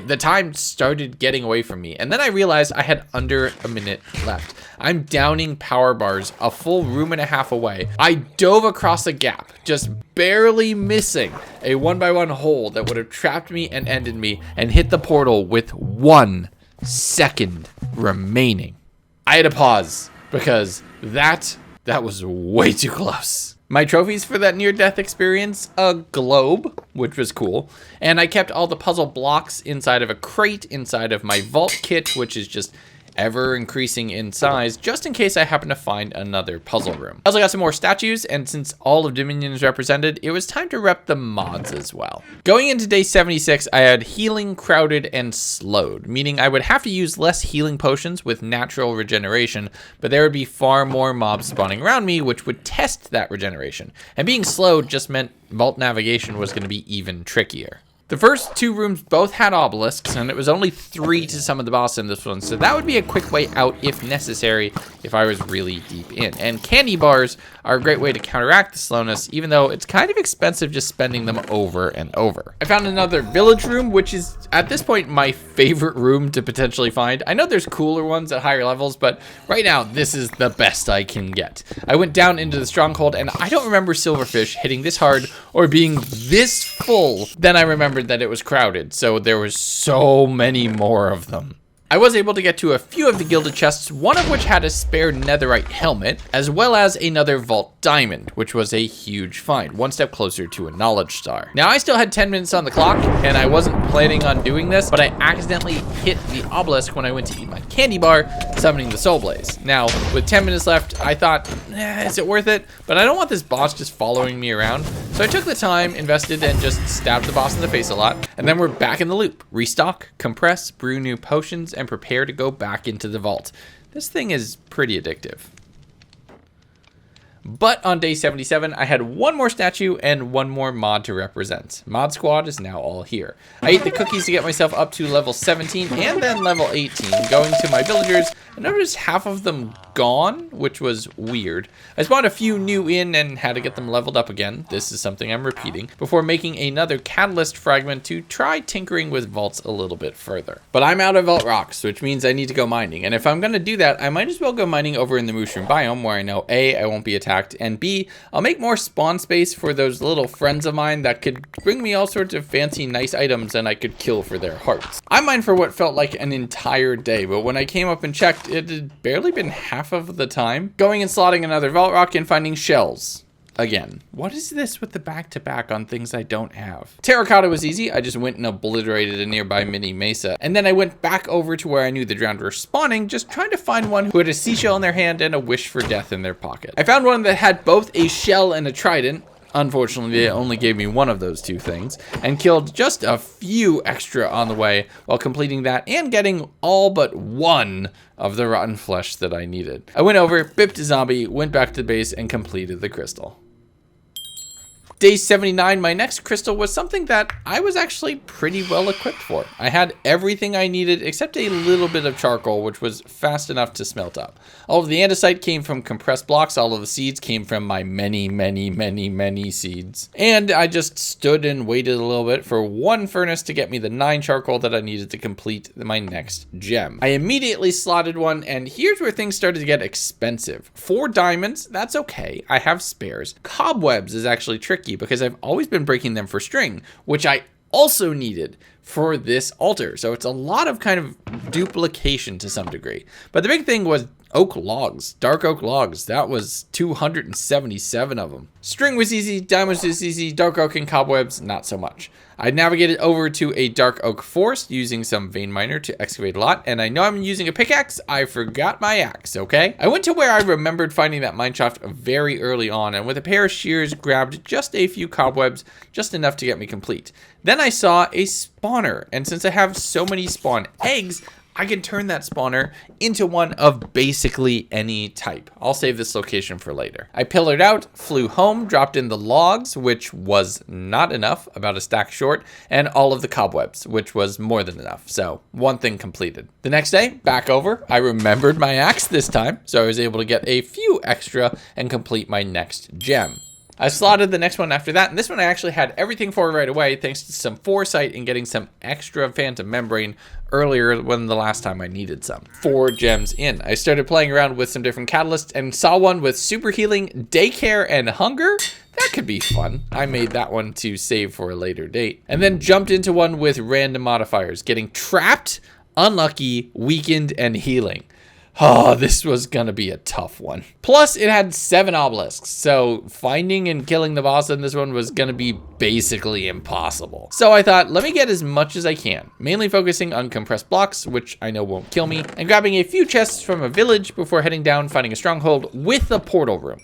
the time started getting away from me. And then I realized I had under a minute left. I'm downing power bars a full room and a half away. I dove across a gap, just barely missing a 1x1 hole that would have trapped me and ended me, and hit the portal with 1 second remaining. I had to pause because that was way too close. My trophies for that near-death experience, a globe, which was cool, and I kept all the puzzle blocks inside of a crate inside of my vault kit, which is just ever increasing in size, just in case I happen to find another puzzle room. I also got some more statues, and since all of Dominion is represented, it was time to rep the mods as well. Going into day 76, I had healing, crowded, and slowed, meaning I would have to use less healing potions with natural regeneration, but there would be far more mobs spawning around me, which would test that regeneration. And being slowed just meant vault navigation was going to be even trickier. The first 2 rooms both had obelisks, and it was only 3 to summon the boss in this one, so that would be a quick way out if necessary if I was really deep in. And candy bars are a great way to counteract the slowness, even though it's kind of expensive just spending them over and over. I found another village room, which is at this point my favorite room to potentially find. I know there's cooler ones at higher levels, but right now this is the best I can get. I went down into the stronghold, and I don't remember silverfish hitting this hard or being this full. Then I remembered that it was crowded, so there was so many more of them. I was able to get to a few of the gilded chests, one of which had a spare netherite helmet, as well as another vault diamond, which was a huge find, one step closer to a knowledge star. Now, I still had 10 minutes on the clock, and I wasn't planning on doing this, but I accidentally hit the obelisk when I went to eat my candy bar, summoning the soul blaze. Now, with 10 minutes left, I thought, is it worth it? But I don't want this boss just following me around. So I took the time, invested, and just stabbed the boss in the face a lot, and then we're back in the loop. Restock, compress, brew new potions, and prepare to go back into the vault. This thing is pretty addictive. But on day 77, I had one more statue and one more mod to represent. Mod Squad is now all here. I ate the cookies to get myself up to level 17 and then level 18. Going to my villagers, I noticed half of them gone, which was weird. I spawned a few new in and had to get them leveled up again. This is something I'm repeating, before making another catalyst fragment to try tinkering with vaults a little bit further. But I'm out of vault rocks, which means I need to go mining. And if I'm going to do that, I might as well go mining over in the mushroom biome, where I know A, I won't be attacked, and B, I'll make more spawn space for those little friends of mine that could bring me all sorts of fancy nice items and I could kill for their hearts. I mined for what felt like an entire day, but when I came up and checked, it had barely been half of the time. Going and slotting another vault rock and finding shells. Again, what is this with the back-to-back on things I don't have? Terracotta was easy. I just went and obliterated a nearby mini mesa. And then I went back over to where I knew the drowned were spawning, just trying to find one who had a seashell in their hand and a wish for death in their pocket. I found one that had both a shell and a trident. Unfortunately, they only gave me one of those two things, and killed just a few extra on the way while completing that and getting all but one of the rotten flesh that I needed. I went over, bipped a zombie, went back to the base, and completed the crystal. Day 79, my next crystal was something that I was actually pretty well equipped for. I had everything I needed except a little bit of charcoal, which was fast enough to smelt up. All of the andesite came from compressed blocks. All of the seeds came from my many seeds. And I just stood and waited a little bit for one furnace to get me the 9 charcoal that I needed to complete my next gem. I immediately slotted one, and here's where things started to get expensive. 4 diamonds, that's okay. I have spares. Cobwebs is actually tricky because I've always been breaking them for string, which I also needed for this altar. So it's a lot of kind of duplication to some degree. But the big thing was Oak logs, dark oak logs. That was 277 of them. String was easy, diamonds was easy, dark oak and cobwebs, not so much. I navigated over to a dark oak forest using some vein miner to excavate a lot, and I know I'm using a pickaxe. I forgot my axe, okay? I went to where I remembered finding that mineshaft very early on, and with a pair of shears grabbed just a few cobwebs, just enough to get me complete. Then I saw a spawner, and since I have so many spawn eggs, I can turn that spawner into one of basically any type. I'll save this location for later. I pillared out, flew home, dropped in the logs, which was not enough, about a stack short, and all of the cobwebs, which was more than enough. So one thing completed. The next day, back over, I remembered my axe this time, so I was able to get a few extra and complete my next gem. I slotted the next one after that, and this one I actually had everything for right away thanks to some foresight in getting some extra phantom membrane earlier than the last time I needed some. 4 gems in. I started playing around with some different catalysts and saw one with super healing, daycare, and hunger. That could be fun. I made that one to save for a later date. And then jumped into one with random modifiers, getting trapped, unlucky, weakened, and healing. Oh, this was gonna be a tough one. Plus, it had 7 obelisks, so finding and killing the boss in this one was gonna be basically impossible. So I thought, let me get as much as I can, mainly focusing on compressed blocks, which I know won't kill me, and grabbing a few chests from a village before heading down, finding a stronghold with a portal room.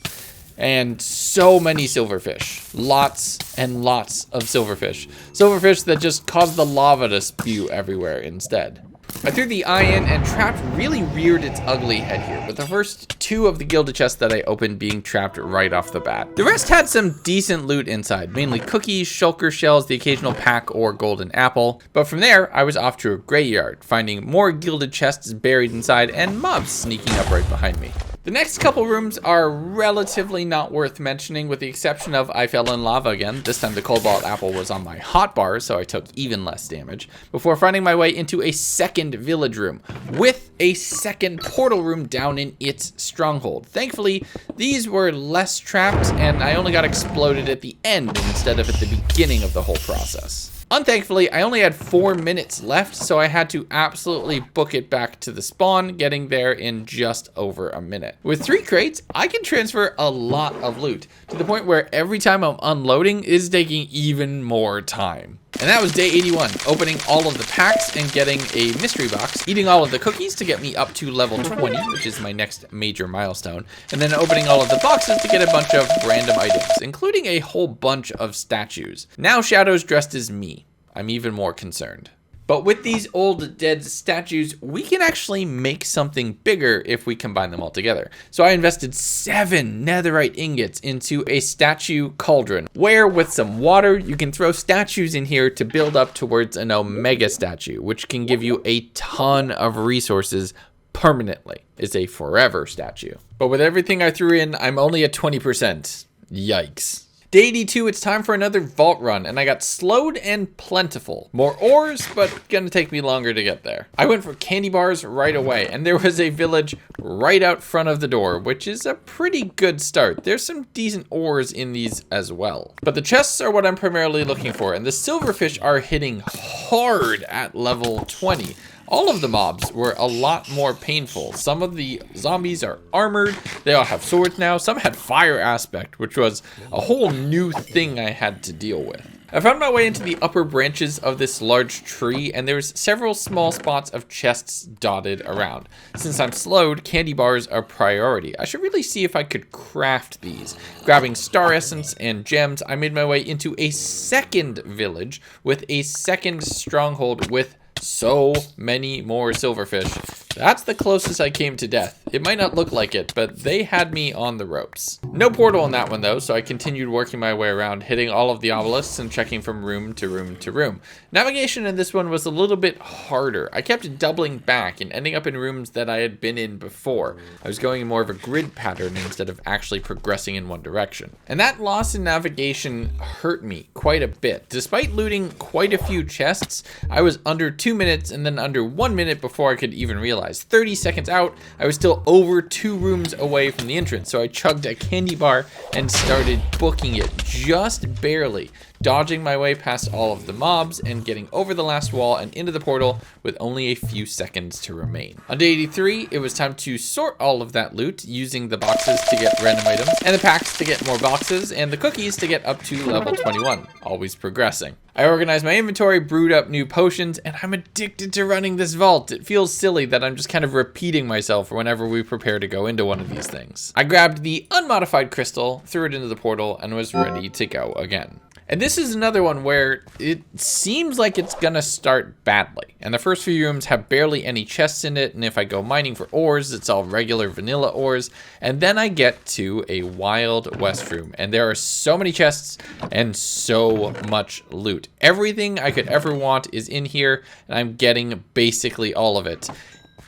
And so many silverfish. Lots and lots of silverfish. Silverfish that just caused the lava to spew everywhere instead. I threw the eye in, and trapped really reared its ugly head here, with the first 2 of the gilded chests that I opened being trapped right off the bat. The rest had some decent loot inside, mainly cookies, shulker shells, the occasional pack or golden apple. But from there, I was off to a graveyard, finding more gilded chests buried inside and mobs sneaking up right behind me. The next couple rooms are relatively not worth mentioning, with the exception of I fell in lava again. This time the cobalt apple was on my hotbar, so I took even less damage, before finding my way into a second village room, with a second portal room down in its stronghold. Thankfully, these were less trapped, and I only got exploded at the end instead of at the beginning of the whole process. Unthankfully, I only had 4 minutes left, so I had to absolutely book it back to the spawn, getting there in just over a minute. With 3 crates, I can transfer a lot of loot, to the point where every time I'm unloading is taking even more time. And that was day 81, opening all of the packs and getting a mystery box, eating all of the cookies to get me up to level 20, which is my next major milestone, and then opening all of the boxes to get a bunch of random items, including a whole bunch of statues. Now Shadow's dressed as me. I'm even more concerned. But with these old dead statues, we can actually make something bigger if we combine them all together. So I invested 7 netherite ingots into a statue cauldron, where with some water, you can throw statues in here to build up towards an omega statue, which can give you a ton of resources permanently. It's a forever statue. But with everything I threw in, I'm only at 20%. Yikes. Day 82, it's time for another vault run, and I got slowed and plentiful. More ores, but gonna take me longer to get there. I went for candy bars right away, and there was a village right out front of the door, which is a pretty good start. There's some decent ores in these as well. But the chests are what I'm primarily looking for, and the silverfish are hitting hard at level 20. All of the mobs were a lot more painful. Some of the zombies are armored. They all have swords now. Some had fire aspect, which was a whole new thing I had to deal with. I found my way into the upper branches of this large tree, and there's several small spots of chests dotted around. Since I'm slowed, candy bars are priority. I should really see if I could craft these. Grabbing star essence and gems, I made my way into a second village with a second stronghold with so many more silverfish. That's the closest I came to death. It might not look like it, but they had me on the ropes. No portal in that one though, so I continued working my way around, hitting all of the obelisks and checking from room to room to room. Navigation in this one was a little bit harder. I kept doubling back and ending up in rooms that I had been in before. I was going in more of a grid pattern instead of actually progressing in one direction. And that loss in navigation hurt me quite a bit. Despite looting quite a few chests, I was under 2 minutes and then under 1 minute before I could even realize. 30 seconds out, I was still over 2 rooms away from the entrance, so I chugged a candy bar and started booking it just barely. dodging my way past all of the mobs and getting over the last wall and into the portal with only a few seconds to remain. On day 83, it was time to sort all of that loot using the boxes to get random items and the packs to get more boxes and the cookies to get up to level 21, always progressing. I organized my inventory, brewed up new potions, and I'm addicted to running this vault. It feels silly that I'm just kind of repeating myself whenever we prepare to go into one of these things. I grabbed the unmodified crystal, threw it into the portal, and was ready to go again. And this is another one where it seems like it's gonna start badly. And the first few rooms have barely any chests in it, and if I go mining for ores, it's all regular vanilla ores. And then I get to a Wild West room, and there are so many chests and so much loot. Everything I could ever want is in here, and I'm getting basically all of it.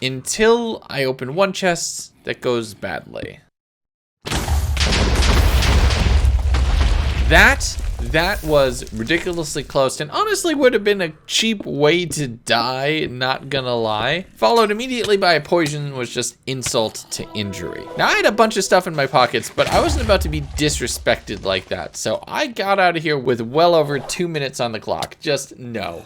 Until I open one chest that goes badly. That was ridiculously close and honestly would have been a cheap way to die, not gonna lie. Followed immediately by a poison was just insult to injury. Now I had a bunch of stuff in my pockets, but I wasn't about to be disrespected like that. So I got out of here with well over 2 minutes on the clock. Just no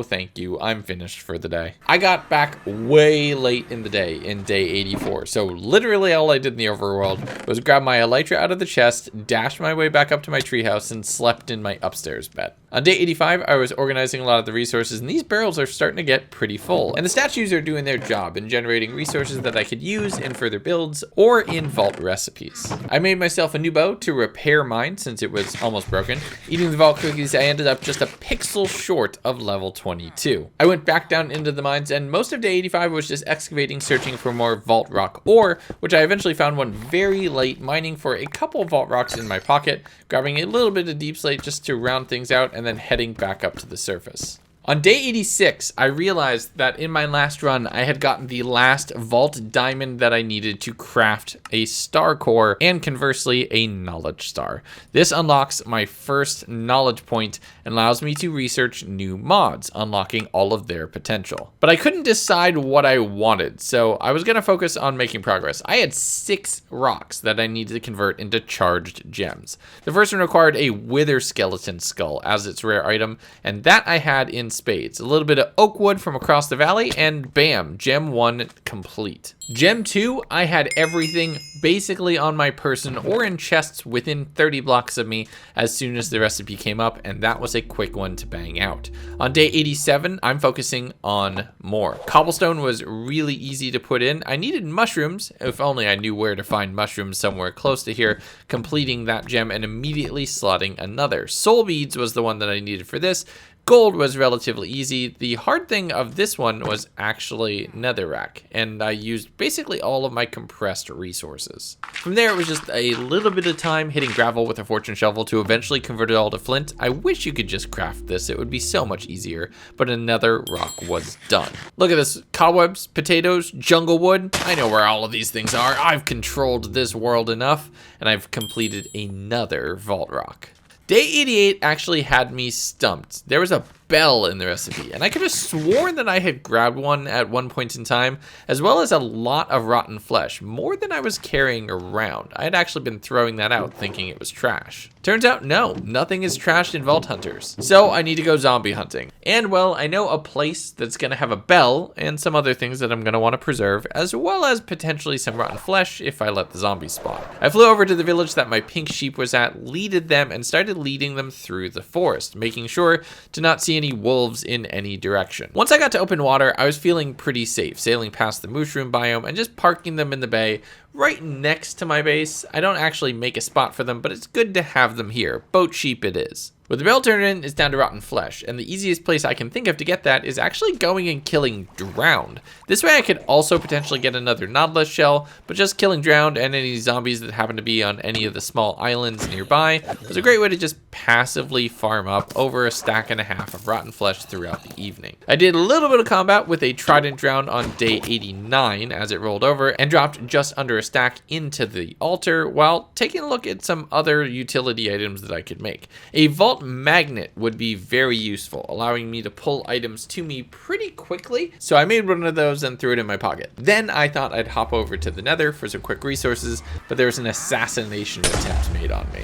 thank you. I'm finished for the day. I got back way late in the day in day 84. So literally all I did in the overworld was grab my elytra out of the chest, dash my way back up to my treehouse, and slept in my upstairs bed. On day 85, I was organizing a lot of the resources, and these barrels are starting to get pretty full. And the statues are doing their job in generating resources that I could use in further builds or in vault recipes. I made myself a new bow to repair mine since it was almost broken. Eating the vault cookies, I ended up just a pixel short of level 22. I went back down into the mines, and most of day 85 was just excavating, searching for more vault rock ore, which I eventually found one very late, mining for a couple vault rocks in my pocket, grabbing a little bit of deep slate just to round things out, and then heading back up to the surface. On day 86, I realized that in my last run, I had gotten the last vault diamond that I needed to craft a star core and conversely a knowledge star. This unlocks my first knowledge point and allows me to research new mods, unlocking all of their potential. But I couldn't decide what I wanted, so I was gonna focus on making progress. I had 6 rocks that I needed to convert into charged gems. The first one required a wither skeleton skull as its rare item, and that I had in spades. A little bit of oak wood from across the valley, and bam, gem 1 complete. Gem 2, I had everything basically on my person or in chests within 30 blocks of me as soon as the recipe came up, and that was a quick one to bang out. On day 87, I'm focusing on more. Cobblestone was really easy to put in. I needed mushrooms, if only I knew where to find mushrooms somewhere close to here, completing that gem and immediately slotting another. Soul beads was the one that I needed for this. Gold was relatively easy. The hard thing of this one was actually netherrack, and I used basically all of my compressed resources. From there, it was just a little bit of time hitting gravel with a fortune shovel to eventually convert it all to flint. I wish you could just craft this. It would be so much easier, but another rock was done. Look at this. Cobwebs, potatoes, jungle wood. I know where all of these things are. I've controlled this world enough, and I've completed another vault rock. Day 88 actually had me stumped. There was a bell in the recipe, and I could have sworn that I had grabbed one at one point in time, as well as a lot of rotten flesh, more than I was carrying around. I had actually been throwing that out thinking it was trash. Turns out, no, nothing is trashed in Vault Hunters. So I need to go zombie hunting. And well, I know a place that's gonna have a bell and some other things that I'm gonna wanna preserve, as well as potentially some rotten flesh if I let the zombies spawn. I flew over to the village that my pink sheep was at, leaded them, and started leading them through the forest, making sure to not see any wolves in any direction. Once I got to open water, I was feeling pretty safe, sailing past the mushroom biome and just parking them in the bay right next to my base. I don't actually make a spot for them, but it's good to have them here. Boat sheep it is. With the bell turned in, it's down to rotten flesh, and the easiest place I can think of to get that is actually going and killing drowned. This way I could also potentially get another nautilus shell, but just killing drowned and any zombies that happen to be on any of the small islands nearby was a great way to just passively farm up over a stack and a half of rotten flesh throughout the evening. I did a little bit of combat with a trident drowned on day 89 as it rolled over and dropped just under a stack into the altar while taking a look at some other utility items that I could make. A vault magnet would be very useful, allowing me to pull items to me pretty quickly, so I made one of those and threw it in my pocket. Then I thought I'd hop over to the nether for some quick resources, but there was an assassination attempt made on me.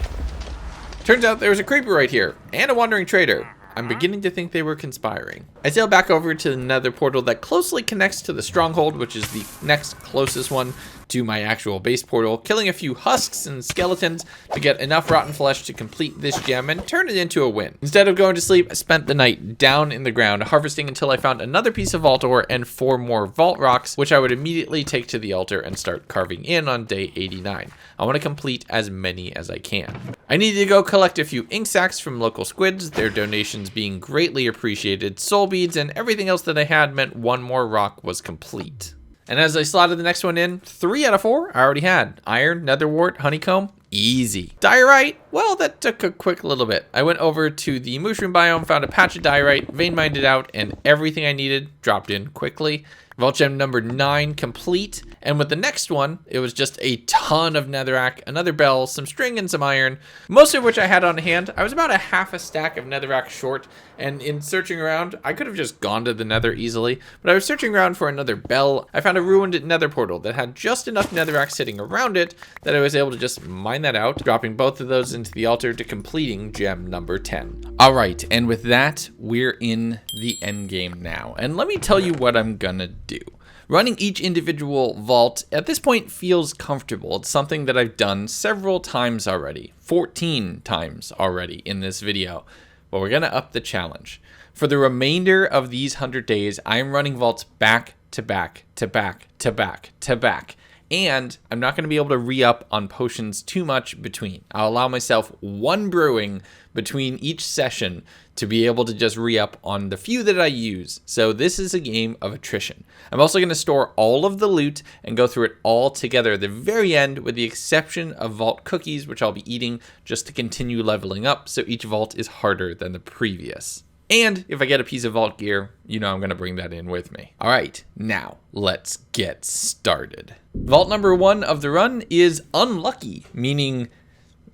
Turns out there was a creeper right here, and a wandering trader. I'm beginning to think they were conspiring. I sail back over to the nether portal that closely connects to the stronghold, which is the next closest one to my actual base portal, killing a few husks and skeletons to get enough rotten flesh to complete this gem and turn it into a win. Instead of going to sleep, I spent the night down in the ground harvesting until I found another piece of vault ore and 4 more vault rocks, which I would immediately take to the altar and start carving in on day 89. I want to complete as many as I can. I needed to go collect a few ink sacs from local squids, their donations being greatly appreciated. Soul beads and everything else that I had meant 1 more rock was complete. And as I slotted the next one in, 3 out of 4 I already had. Iron, nether wart, honeycomb, easy. Diorite, well, that took a quick little bit. I went over to the mushroom biome, found a patch of diorite, vein mined it out, and everything I needed dropped in quickly. Vault gem number 9 complete. And with the next one, it was just a ton of netherrack, another bell, some string, and some iron, most of which I had on hand. I was about a half a stack of netherrack short, and in searching around, I could have just gone to the nether easily, but I was searching around for another bell. I found a ruined nether portal that had just enough netherrack sitting around it that I was able to just mine that out, dropping both of those into the altar to completing gem number 10. All right, and with that, we're in the end game now, and let me tell you what I'm gonna do. Running each individual vault at this point feels comfortable. It's something that I've done several times already, 14 times already in this video, but we're gonna up the challenge. For the remainder of these 100 days, I'm running vaults back to back to back to back to back. And I'm not going to be able to re-up on potions too much between. I'll allow myself 1 brewing between each session to be able to just re-up on the few that I use. So this is a game of attrition. I'm also going to store all of the loot and go through it all together at the very end, with the exception of vault cookies, which I'll be eating just to continue leveling up, so each vault is harder than the previous. And if I get a piece of vault gear, you know I'm going to bring that in with me. All right, now let's get started. Vault number 1 of the run is unlucky, meaning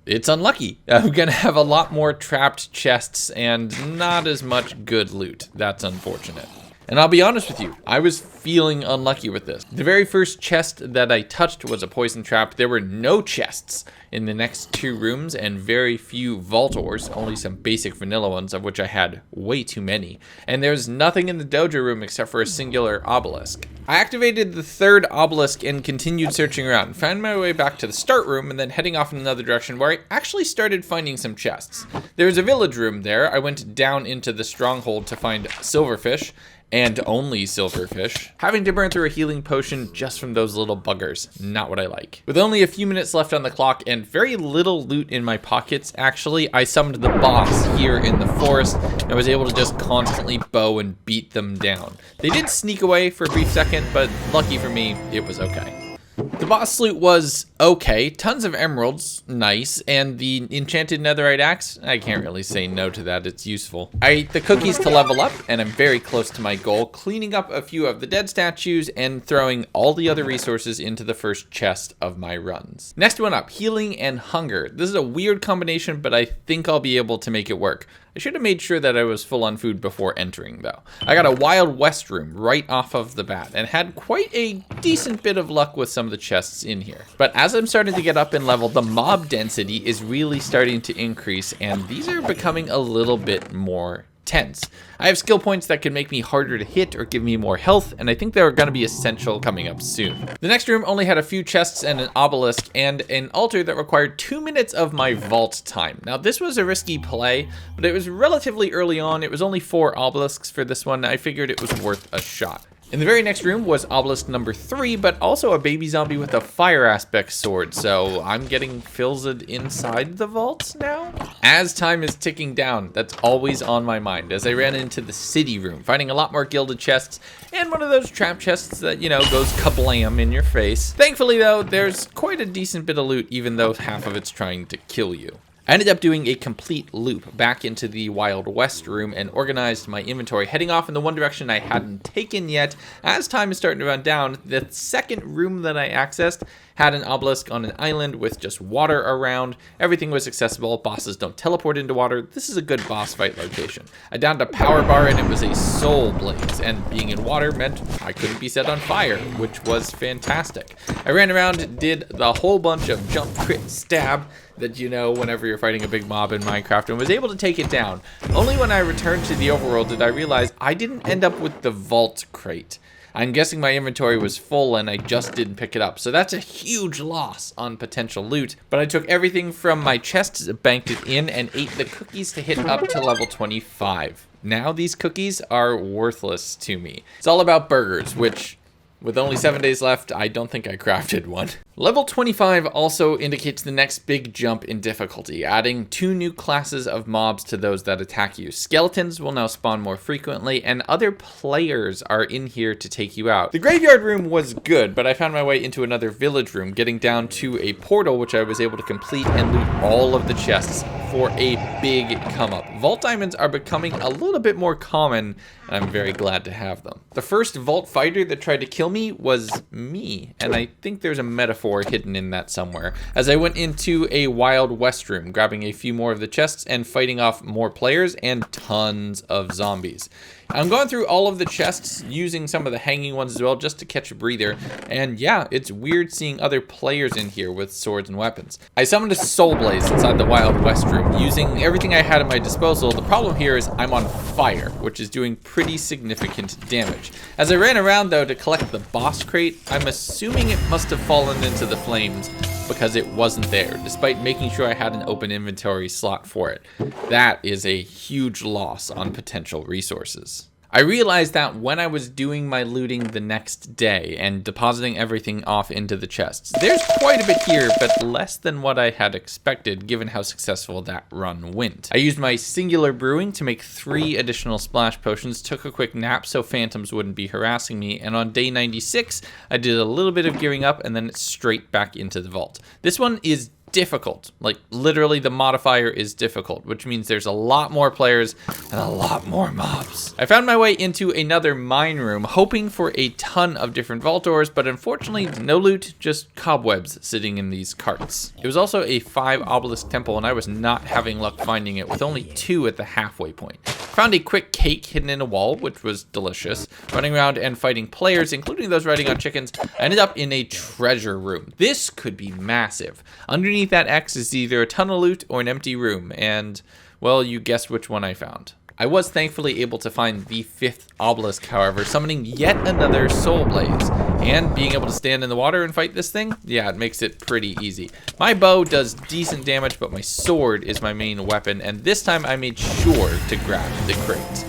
it's unlucky. I'm going to have a lot more trapped chests and not as much good loot. That's unfortunate. And I'll be honest with you, I was feeling unlucky with this. The very first chest that I touched was a poison trap. There were no chests in the next 2 rooms and very few vault ores, only some basic vanilla ones, of which I had way too many. And there's nothing in the dojo room except for a singular obelisk. I activated the 3rd obelisk and continued searching around, found my way back to the start room, and then heading off in another direction where I actually started finding some chests. There was a village room there. I went down into the stronghold to find silverfish, and only silverfish. Having to burn through a healing potion just from those little buggers, not what I like. With only a few minutes left on the clock and very little loot in my pockets, actually, I summoned the boss here in the forest and was able to just constantly bow and beat them down. They did sneak away for a brief second, but lucky for me, it was okay. The boss loot was okay, tons of emeralds, nice, and the enchanted netherite axe, I can't really say no to that, it's useful. I ate the cookies to level up, and I'm very close to my goal, cleaning up a few of the dead statues and throwing all the other resources into the first chest of my runs. Next one up, healing and hunger. This is a weird combination, but I think I'll be able to make it work. I should have made sure that I was full on food before entering, though. I got a Wild West room right off of the bat and had quite a decent bit of luck with some of the chests in here. But as I'm starting to get up in level, the mob density is really starting to increase, and these are becoming a little bit more tense. I have skill points that can make me harder to hit or give me more health, and I think they're going to be essential coming up soon. The next room only had a few chests and an obelisk and an altar that required 2 minutes of my vault time. Now this was a risky play, but it was relatively early on. It was only 4 obelisks for this one. I figured it was worth a shot. In the very next room was obelisk number 3, but also a baby zombie with a fire aspect sword, so I'm getting filzed inside the vault now? As time is ticking down, that's always on my mind, as I ran into the city room, finding a lot more gilded chests, and one of those trap chests that, you know, goes kablam in your face. Thankfully though, there's quite a decent bit of loot, even though half of it's trying to kill you. I ended up doing a complete loop back into the Wild West room and organized my inventory, heading off in the one direction I hadn't taken yet. As time is starting to run down, the second room that I accessed Had an obelisk on an island with just water around. Everything was accessible. Bosses don't teleport into water. This is a good boss fight location. I downed a power bar and it was a soul blaze, and being in water meant I couldn't be set on fire, which was fantastic. I ran around, did the whole bunch of jump, crit, stab that you know whenever you're fighting a big mob in Minecraft, and was able to take it down. Only when I returned to the overworld did I realize I didn't end up with the vault crate. I'm guessing my inventory was full and I just didn't pick it up. So that's a huge loss on potential loot. But I took everything from my chests, banked it in, and ate the cookies to hit up to level 25. Now these cookies are worthless to me. It's all about burgers, which, with only 7 days left, I don't think I crafted one. Level 25 also indicates the next big jump in difficulty, adding 2 new classes of mobs to those that attack you. Skeletons will now spawn more frequently, and other players are in here to take you out. The graveyard room was good, but I found my way into another village room, getting down to a portal which I was able to complete and loot all of the chests for a big come up. Vault diamonds are becoming a little bit more common, and I'm very glad to have them. The first vault fighter that tried to kill me was me, and I think there's a metaphor hidden in that somewhere, as I went into a Wild West room, grabbing a few more of the chests and fighting off more players and tons of zombies. I'm going through all of the chests, using some of the hanging ones as well, just to catch a breather. And yeah, it's weird seeing other players in here with swords and weapons. I summoned a soul blaze inside the Wild West room, using everything I had at my disposal. The problem here is I'm on fire, which is doing pretty significant damage. As I ran around though to collect the boss crate, I'm assuming it must have fallen into the flames because it wasn't there, despite making sure I had an open inventory slot for it. That is a huge loss on potential resources. I realized that when I was doing my looting the next day and depositing everything off into the chests, there's quite a bit here, but less than what I had expected given how successful that run went. I used my singular brewing to make 3 additional splash potions, took a quick nap so phantoms wouldn't be harassing me, and on day 96, I did a little bit of gearing up and then straight back into the vault. This one is difficult. Like, literally the modifier is difficult, which means there's a lot more players and a lot more mobs. I found my way into another mine room, hoping for a ton of different vault doors, but unfortunately no loot, just cobwebs sitting in these carts. It was also a 5 obelisk temple, and I was not having luck finding it, with only 2 at the halfway point. Found a quick cake hidden in a wall, which was delicious. Running around and fighting players, including those riding on chickens, I ended up in a treasure room. This could be massive. Underneath that X is either a ton of loot or an empty room, and, well, you guessed which one I found. I was thankfully able to find the 5th obelisk, however, summoning yet another soul blaze. And being able to stand in the water and fight this thing, yeah, it makes it pretty easy. My bow does decent damage, but my sword is my main weapon, and this time I made sure to grab the crate.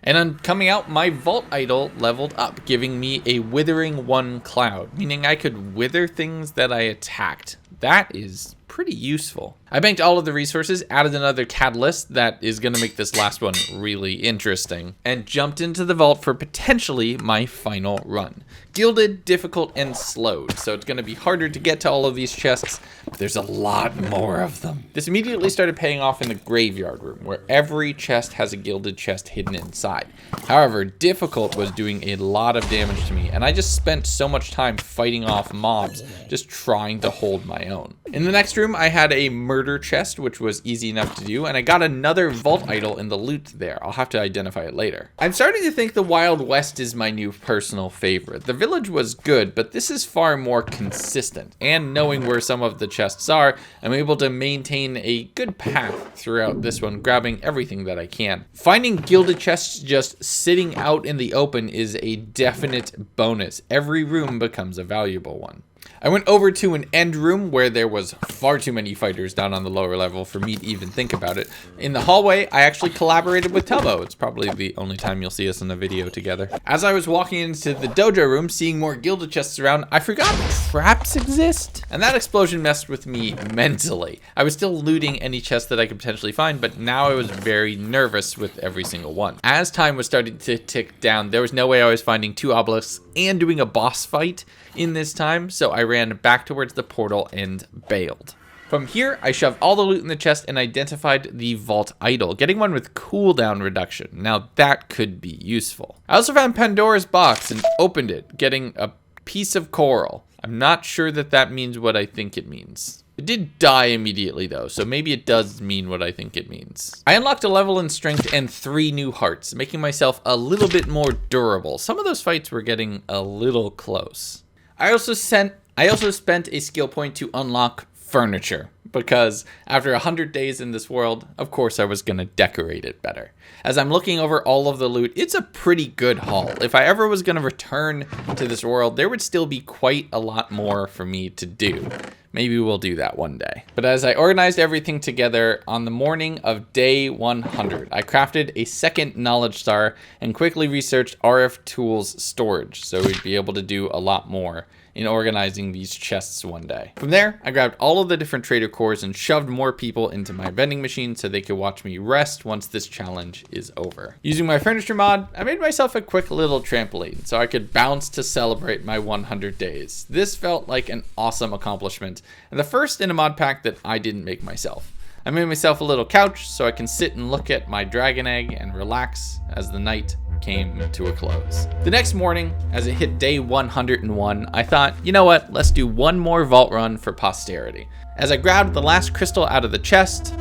And on coming out, my vault idol leveled up, giving me a withering 1 cloud, meaning I could wither things that I attacked. That is pretty useful. I banked all of the resources, added another catalyst that is going to make this last one really interesting, and jumped into the vault for potentially my final run. Gilded, difficult, and slowed, so it's going to be harder to get to all of these chests, but there's a lot more of them. This immediately started paying off in the graveyard room, where every chest has a gilded chest hidden inside. However, difficult was doing a lot of damage to me, and I just spent so much time fighting off mobs, just trying to hold my own. In the next room, I had a murder chest, which was easy enough to do, and I got another vault idol in the loot there. I'll have to identify it later. I'm starting to think the Wild West is my new personal favorite. The village was good, but this is far more consistent, and knowing where some of the chests are, I'm able to maintain a good path throughout this one, grabbing everything that I can. Finding gilded chests just sitting out in the open is a definite bonus. Every room becomes a valuable one. I went over to an end room where there was far too many fighters down on the lower level for me to even think about it. In the hallway, I actually collaborated with Tubbo. It's probably the only time you'll see us in a video together. As I was walking into the dojo room, seeing more gilded chests around, I forgot traps exist. And that explosion messed with me mentally. I was still looting any chest that I could potentially find, but now I was very nervous with every single one. As time was starting to tick down, there was no way I was finding 2 obelisks and doing a boss fight in this time, so I ran back towards the portal and bailed. From here, I shoved all the loot in the chest and identified the vault idol, getting one with cooldown reduction. Now that could be useful. I also found Pandora's box and opened it, getting a piece of coral. I'm not sure that that means what I think it means. It did die immediately though, so maybe it does mean what I think it means. I unlocked a level in strength and 3 new hearts, making myself a little bit more durable. Some of those fights were getting a little close. I also spent a skill point to unlock furniture, because after 100 days in this world, of course I was gonna decorate it better. As I'm looking over all of the loot, it's a pretty good haul. If I ever was gonna return to this world, there would still be quite a lot more for me to do. Maybe we'll do that one day. But as I organized everything together, on the morning of day 100, I crafted a second knowledge star and quickly researched RF tools storage, so we'd be able to do a lot more in organizing these chests one day. From there, I grabbed all of the different trader cores and shoved more people into my vending machine so they could watch me rest once this challenge is over. Using my furniture mod, I made myself a quick little trampoline so I could bounce to celebrate my 100 days. This felt like an awesome accomplishment, and the first in a mod pack that I didn't make myself. I made myself a little couch so I can sit and look at my dragon egg and relax as the night came to a close. The next morning, as it hit day 101, I thought, you know what, let's do one more vault run for posterity. As I grabbed the last crystal out of the chest,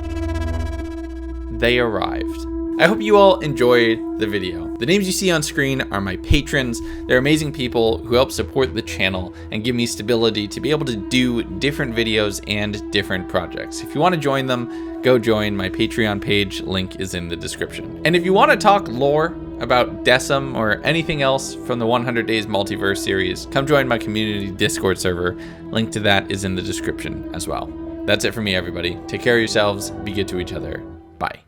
they arrived. I hope you all enjoyed the video. The names you see on screen are my patrons. They're amazing people who help support the channel and give me stability to be able to do different videos and different projects. If you want to join them, go join my Patreon page. Link is in the description. And if you want to talk lore about Decem or anything else from the 100 Days Multiverse series, come join my community Discord server. Link to that is in the description as well. That's it for me, everybody. Take care of yourselves. Be good to each other. Bye.